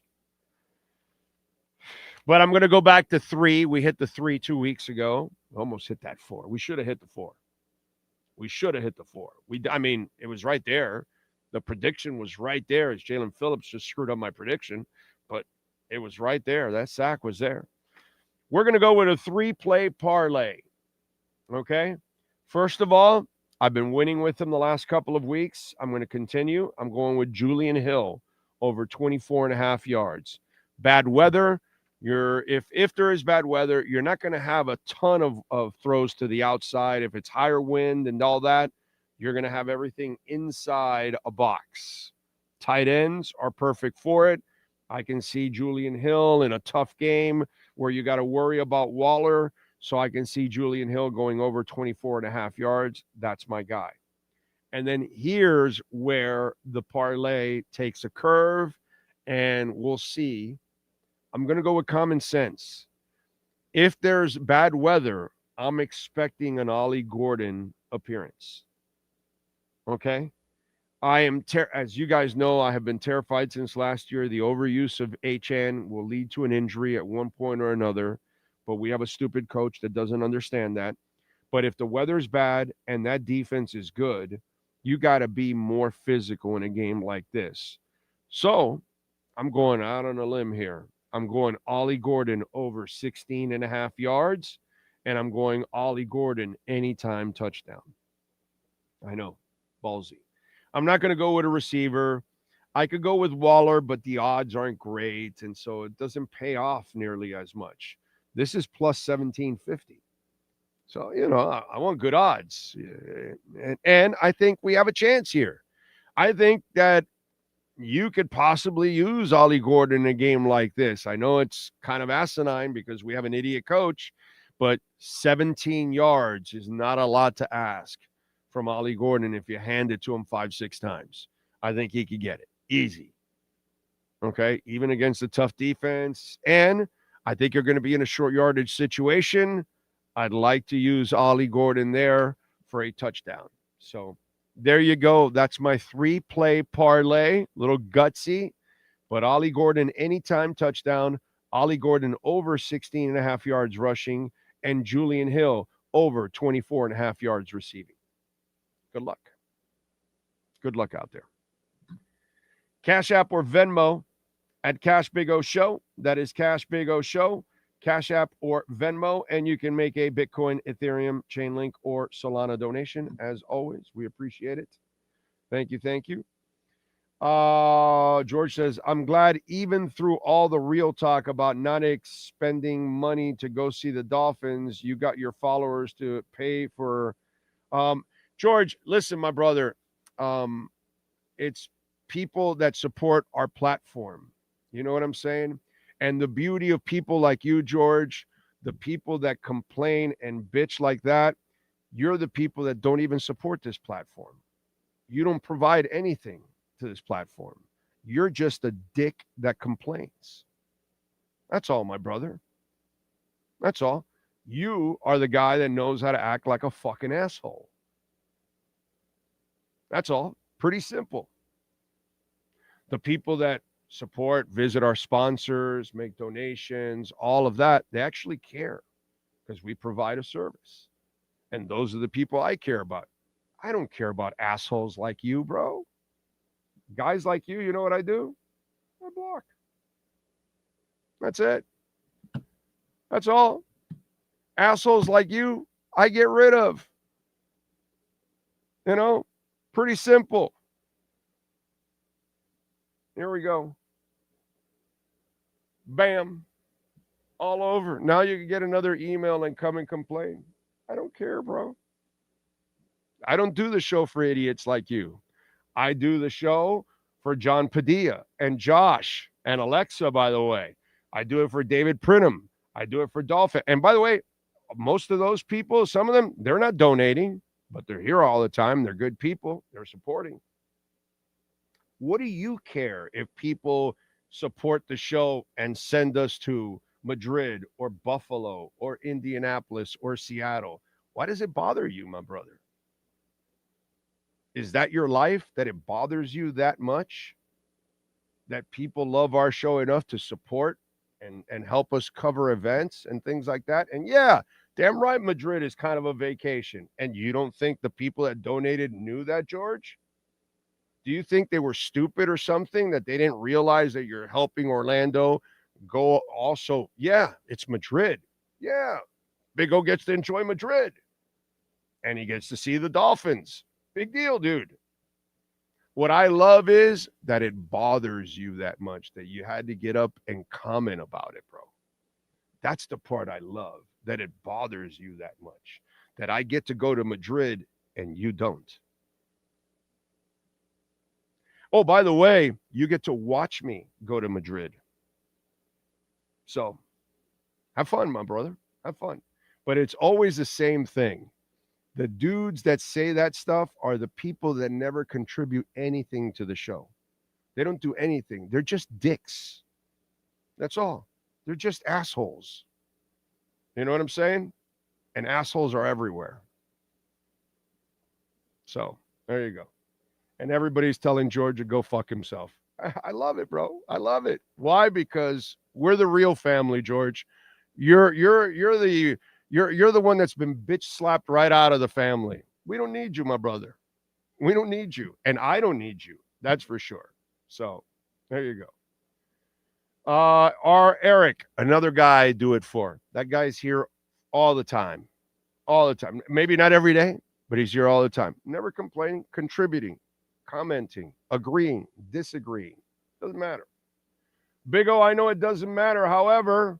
But I'm going to go back to 3. We hit the 3 2 weeks ago. Almost hit that 4. We should have hit the 4. I mean, it was right there. The prediction was right there. As Jalen Phillips just screwed up my prediction, but it was right there. That sack was there. We're going to go with a 3-play parlay. Okay? First of all, I've been winning with him the last couple of weeks. I'm going to continue. I'm going with Julian Hill over 24.5 yards. Bad weather. If there is bad weather, you're not going to have a ton of throws to the outside. If it's higher wind and all that, you're going to have everything inside a box. Tight ends are perfect for it. I can see Julian Hill in a tough game where you got to worry about Waller. So I can see Julian Hill going over 24.5 yards. That's my guy. And then here's where the parlay takes a curve, and we'll see. I'm going to go with common sense. If there's bad weather, I'm expecting an Ollie Gordon appearance. Okay? I am, as you guys know, I have been terrified since last year. The overuse of HN will lead to an injury at one point or another, but we have a stupid coach that doesn't understand that. But if the weather's bad and that defense is good, you got to be more physical in a game like this. So I'm going out on a limb here. I'm going Ollie Gordon over 16.5 yards, and I'm going Ollie Gordon anytime touchdown. I know, ballsy. I'm not going to go with a receiver. I could go with Waller, but the odds aren't great, and so it doesn't pay off nearly as much. This is plus 1750. So, I want good odds. And I think we have a chance here. I think that you could possibly use Ollie Gordon in a game like this. I know it's kind of asinine because we have an idiot coach, but 17 yards is not a lot to ask from Ollie Gordon if you hand it to him 5-6 times. I think he could get it. Easy. Okay? Even against a tough defense. And I think you're going to be in a short yardage situation. I'd like to use Ollie Gordon there for a touchdown. So there you go. That's my 3-play parlay. Little gutsy. But Ollie Gordon, anytime touchdown, Ollie Gordon over 16.5 yards rushing, and Julian Hill over 24.5 yards receiving. Good luck. Good luck out there. Cash App or Venmo at Cash Big O Show. That is Cash Big O Show. Cash App or Venmo, and you can make a Bitcoin, Ethereum, Chainlink, or Solana donation. As always, we appreciate it. Thank you, thank you. George says, I'm glad even through all the real talk about not expending money to go see the Dolphins, you got your followers to pay for. George, listen, my brother, it's people that support our platform. You know what I'm saying? And the beauty of people like you, George, the people that complain and bitch like that, you're the people that don't even support this platform. You don't provide anything to this platform. You're just a dick that complains. That's all, my brother. That's all. You are the guy that knows how to act like a fucking asshole. That's all. Pretty simple. The people that support, visit our sponsors, make donations, all of that, they actually care because we provide a service. And those are the people I care about. I don't care about assholes like you, bro. Guys like you know what I do? I block. That's it. That's all. Assholes like you, I get rid of. You know, pretty simple. Here we go. Bam. All over. Now you can get another email and come and complain. I don't care, bro. I don't do the show for idiots like you. I do the show for John Padilla and Josh and Alexa, by the way. I do it for David Prinham. I do it for Dolphin. And by the way, most of those people, some of them, they're not donating, but they're here all the time. They're good people. They're supporting. What do you care if people support the show and send us to Madrid or Buffalo or Indianapolis or Seattle? Why does it bother you, my brother? Is that your life, that it bothers you that much? That people love our show enough to support and help us cover events and things like that? And yeah, damn right, Madrid is kind of a vacation. And you don't think the people that donated knew that, George? Do you think they were stupid or something, that they didn't realize that you're helping Orlando go also? Yeah, it's Madrid. Yeah, Big O gets to enjoy Madrid. And he gets to see the Dolphins. Big deal, dude. What I love is that it bothers you that much that you had to get up and comment about it, bro. That's the part I love, that it bothers you that much, that I get to go to Madrid and you don't. Oh, by the way, you get to watch me go to Madrid. So have fun, my brother. Have fun. But it's always the same thing. The dudes that say that stuff are the people that never contribute anything to the show. They don't do anything. They're just dicks. That's all. They're just assholes. You know what I'm saying? And assholes are everywhere. So there you go. And everybody's telling George to go fuck himself. I love it, bro. I love it. Why? Because we're the real family, George. You're the one that's been bitch slapped right out of the family. We don't need you, my brother. We don't need you. And I don't need you. That's for sure. So there you go. Our Eric, another guy I do it for. That guy's here all the time. All the time. Maybe not every day, but he's here all the time. Never complaining, contributing, commenting, agreeing, disagreeing. Doesn't matter. Big O, I know it doesn't matter. However,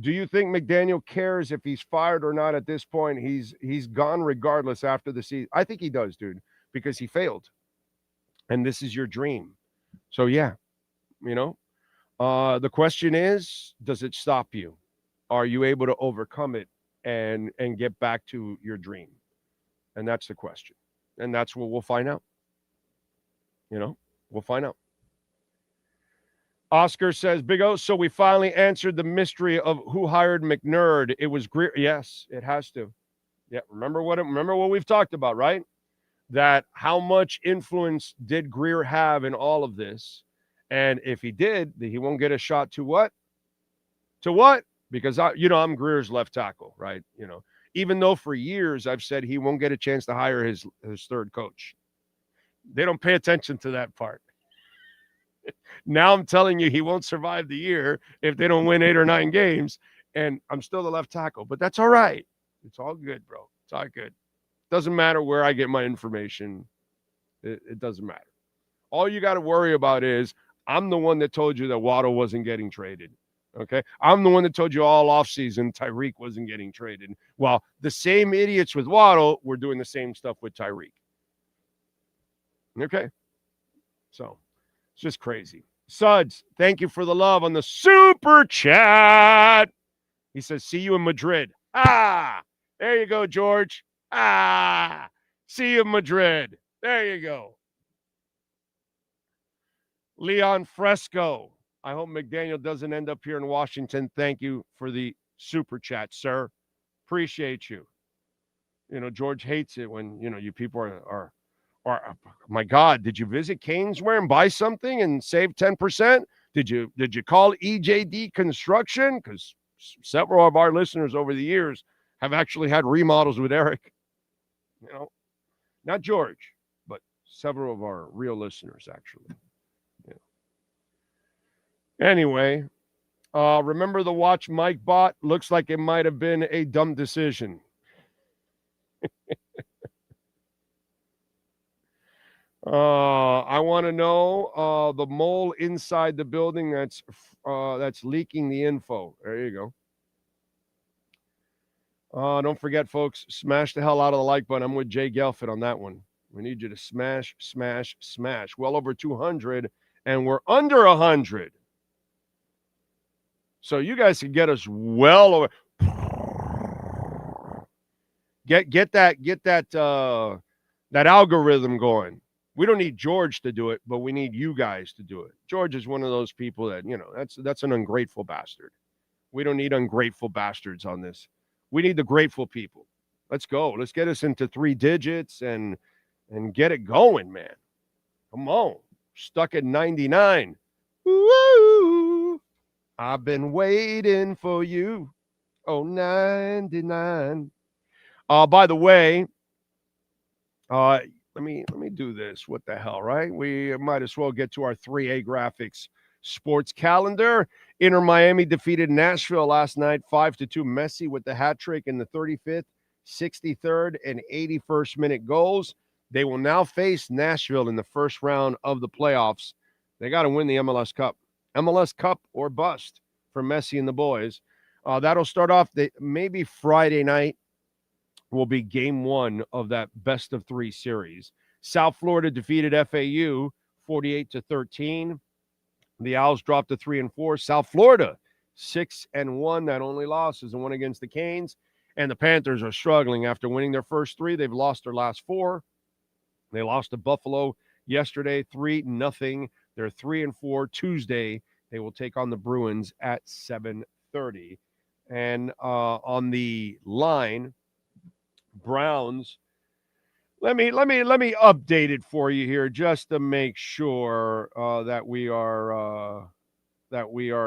do you think McDaniel cares if he's fired or not at this point? He's gone regardless after the season. I think he does, dude, because he failed. And this is your dream. So, yeah, you know, the question is, does it stop you? Are you able to overcome it and get back to your dream? And that's the question. And that's what we'll find out. You know, we'll find out. Oscar says, Big O, so we finally answered the mystery of who hired McNerd. It was Greer. Yes, it has to. Yeah, remember what we've talked about, right? that how much influence did Greer have in all of this? And if he did, he won't get a shot to what? To what? Because I'm Greer's left tackle, right? Even though for years I've said he won't get a chance to hire his third coach. They don't pay attention to that part. Now I'm telling you he won't survive the year if they don't win 8 or 9 games, and I'm still the left tackle. But that's all right. It's all good, bro. It's all good. Doesn't matter where I get my information. It doesn't matter. All you got to worry about is I'm the one that told you that Waddle wasn't getting traded. Okay? I'm the one that told you all offseason Tyreek wasn't getting traded. Well, the same idiots with Waddle were doing the same stuff with Tyreek. Okay? So, it's just crazy. Suds, thank you for the love on the super chat. He says, see you in Madrid. There you go, George. See you in Madrid. There you go. Leon Fresco. I hope McDaniel doesn't end up here in Washington. Thank you for the super chat, sir. Appreciate you. George hates it when, you people are my God, did you visit Canesware and buy something and save 10%? Did you call EJD Construction? Because several of our listeners over the years have actually had remodels with Eric. Not George, but several of our real listeners, actually. Anyway, remember the watch Mike bought? Looks like it might have been a dumb decision. I want to know the mole inside the building that's leaking the info. There you go. Don't forget, folks, smash the hell out of the like button. I'm with Jay Gelfand on that one. We need you to smash, smash, smash. Well over 200, and we're under 100. So you guys can get us well over. Get that algorithm going. We don't need George to do it, but we need you guys to do it. George is one of those people that, that's an ungrateful bastard. We don't need ungrateful bastards on this. We need the grateful people. Let's go. Let's get us into 3 digits and get it going, man. Come on. Stuck at 99. Woo! I've been waiting for you. Oh, 99. By the way, let me do this. What the hell, right? We might as well get to our 3A graphics sports calendar. Inter Miami defeated Nashville last night 5-2. Messi with the hat trick in the 35th, 63rd, and 81st minute goals. They will now face Nashville in the first round of the playoffs. They got to win the MLS Cup. MLS Cup or bust for Messi and the boys. That'll start off maybe Friday night will be game 1 of that best of 3 series. South Florida defeated FAU 48-13. The Owls dropped to 3-4. South Florida 6-1. That only loss is the one against the Canes. And the Panthers are struggling after winning their first 3. They've lost their last 4. They lost to Buffalo yesterday 3-0. They're 3-4. Tuesday they will take on the Bruins at 7:30. And on the line, Browns. Let me update it for you here just to make sure that we are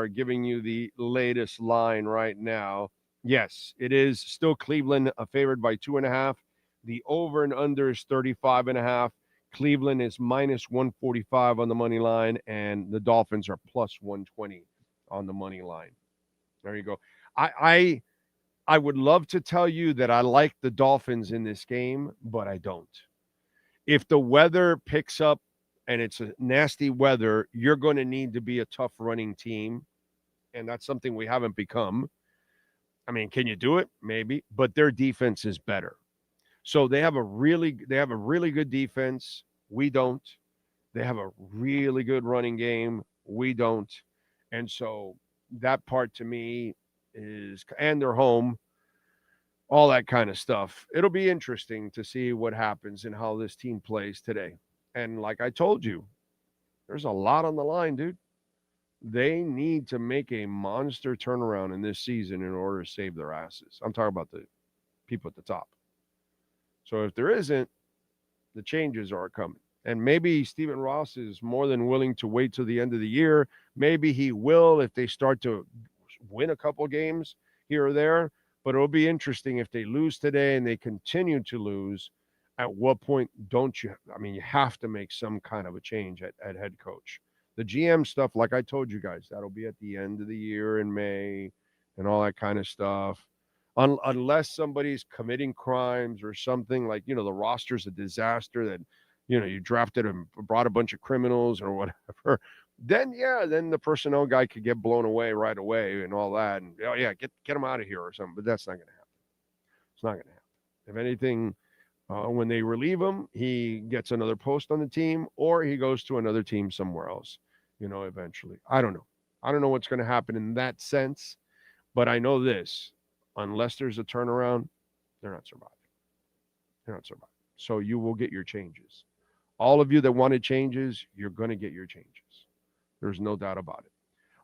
giving you the latest line right now. Yes, it is still Cleveland favored by 2.5. The over and under is 35.5. Cleveland is minus 145 on the money line, and the Dolphins are plus 120 on the money line. There you go. I would love to tell you that I like the Dolphins in this game, but I don't. If the weather picks up and it's a nasty weather, you're going to need to be a tough running team, and that's something we haven't become. I mean, can you do it? Maybe, but their defense is better. So they have a really good defense. We don't. They have a really good running game. We don't. And so that part to me is, and they're home, all that kind of stuff. It'll be interesting to see what happens and how this team plays today. And like I told you, there's a lot on the line, dude. They need to make a monster turnaround in this season in order to save their asses. I'm talking about the people at the top. So if there isn't, The changes are coming. And maybe Stephen Ross is more than willing to wait till the end of the year. Maybe he will if they start to win a couple games here or there. But it'll be interesting if they lose today and they continue to lose. At what point don't you? I mean, you have to make some kind of a change at head coach. The GM stuff, like I told you guys, that'll be at the end of the year in May and all that kind of stuff. Unless somebody's committing crimes or something like, the roster's a disaster that, you drafted and brought a bunch of criminals or whatever, then the personnel guy could get blown away right away and all that. And, get him out of here or something. But that's not going to happen. It's not going to happen. If anything, when they relieve him, he gets another post on the team or he goes to another team somewhere else, eventually. I don't know. I don't know what's going to happen in that sense. But I know this. Unless there's a turnaround, they're not surviving. They're not surviving. So you will get your changes. All of you that wanted changes, you're going to get your changes. There's no doubt about it.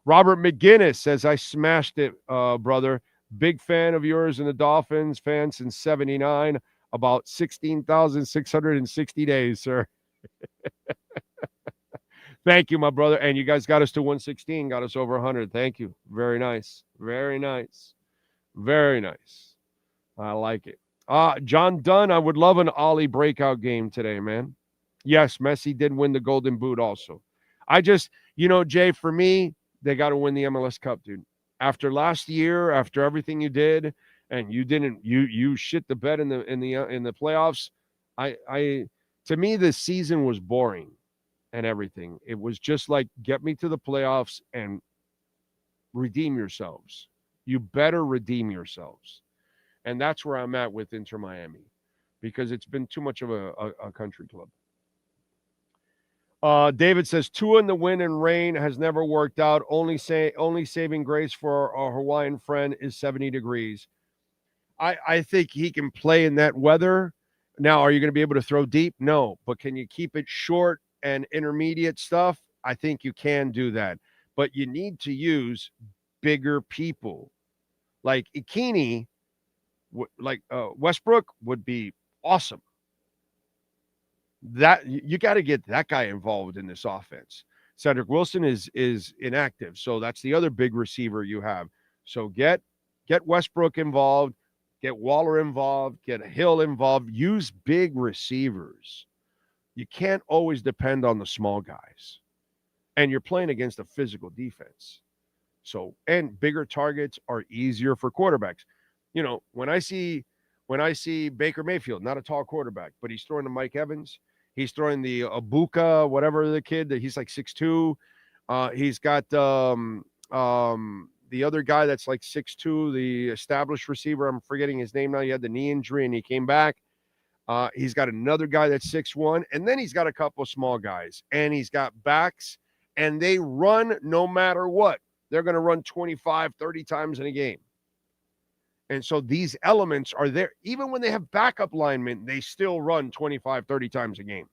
Robert McGinnis says, I smashed it, brother. Big fan of yours and the Dolphins, fan since 79. About 16,660 days, sir. Thank you, my brother. And you guys got us to 116, got us over 100. Thank you. Very nice. Very nice. Very nice. I like it. John Dunn, I would love an Ollie breakout game today, man. Yes, Messi did win the Golden Boot also. I just, Jay, for me, they got to win the MLS Cup, dude. After last year, after everything you did, and you shit the bed in the playoffs. To me, this season was boring and everything. It was just like, get me to the playoffs and redeem yourselves. You better redeem yourselves. And that's where I'm at with Inter Miami, because it's been too much of a country club. David says, Tua in the wind and rain has never worked out. Only saving grace for our Hawaiian friend is 70 degrees. I think he can play in that weather. Now, are you going to be able to throw deep? No. But can you keep it short and intermediate stuff? I think you can do that. But you need to use bigger people. Like Ikini, Westbrook would be awesome. That you got to get that guy involved in this offense. Cedric Wilson is inactive, so that's the other big receiver you have. So get Westbrook involved, get Waller involved, get Hill involved. Use big receivers. You can't always depend on the small guys, and you're playing against a physical defense. So, and bigger targets are easier for quarterbacks. When I see Baker Mayfield, not a tall quarterback, but he's throwing to Mike Evans. He's throwing the Abuka, whatever the kid that he's like 6'2". He's got the other guy that's like 6'2", the established receiver. I'm forgetting his name now. He had the knee injury and he came back. He's got another guy that's 6'1", and then he's got a couple of small guys, and he's got backs, and they run no matter what. They're going to run 25, 30 times in a game. And so these elements are there. Even when they have backup linemen, they still run 25, 30 times a game.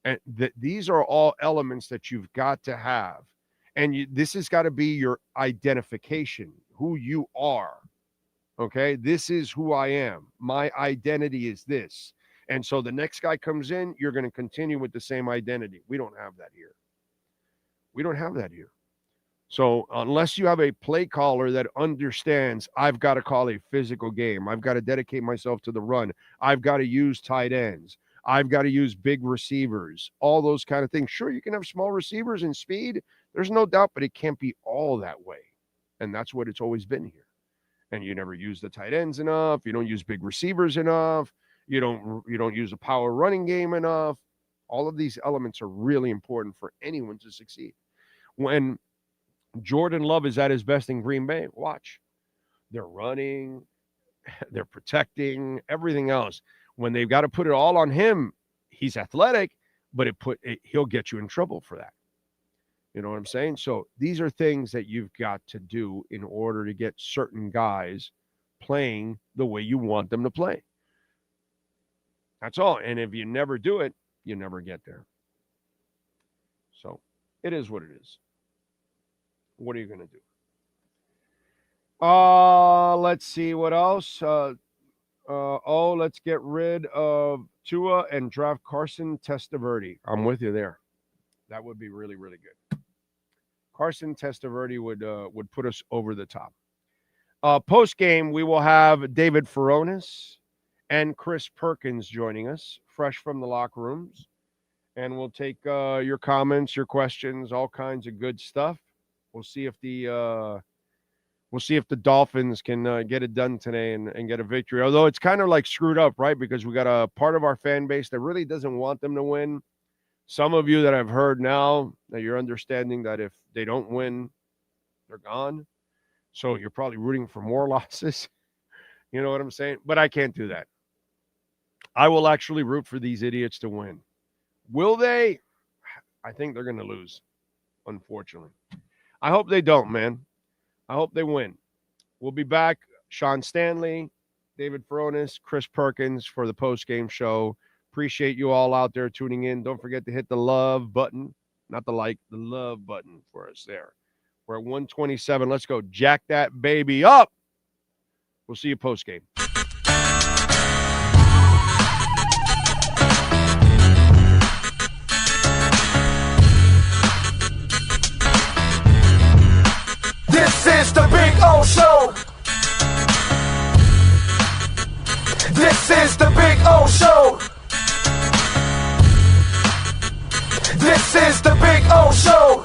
And these are all elements that you've got to have. And this has got to be your identification, who you are. Okay? This is who I am. My identity is this. And so the next guy comes in, you're going to continue with the same identity. We don't have that here. We don't have that here. So unless you have a play caller that understands, I've got to call a physical game. I've got to dedicate myself to the run. I've got to use tight ends. I've got to use big receivers, all those kind of things. Sure, you can have small receivers and speed. There's no doubt, but it can't be all that way. And that's what it's always been here. And you never use the tight ends enough. You don't use big receivers enough. You don't use a power running game enough. All of these elements are really important for anyone to succeed. When Jordan Love is at his best in Green Bay, watch. They're running, they're protecting, everything else. When they've got to put it all on him, he's athletic, but he'll get you in trouble for that. You know what I'm saying? So these are things that you've got to do in order to get certain guys playing the way you want them to play. That's all. And if you never do it, you never get there. So it is what it is. What are you going to do? Let's see what else. Let's get rid of Tua and draft Carson Testaverde. I'm with you there. That would be really, really good. Carson Testaverde would put us over the top. Post game, we will have David Furones and Chris Perkins joining us, fresh from the locker rooms, and we'll take your comments, your questions, all kinds of good stuff. We'll see if the Dolphins can get it done today and get a victory. Although it's kind of like screwed up, right? Because we got a part of our fan base that really doesn't want them to win. Some of you that I've heard now that you're understanding that if they don't win, they're gone. So you're probably rooting for more losses. You know what I'm saying? But I can't do that. I will actually root for these idiots to win. Will they? I think they're going to lose, unfortunately. I hope they don't, man. I hope they win. We'll be back. Sean Stanley, David Furones, Chris Perkins for the post-game show. Appreciate you all out there tuning in. Don't forget to hit the love button. Not the like, the love button for us there. We're at 127. Let's go jack that baby up. We'll see you post-game. This is the Big O Show. This is the Big O Show. This is the Big O Show.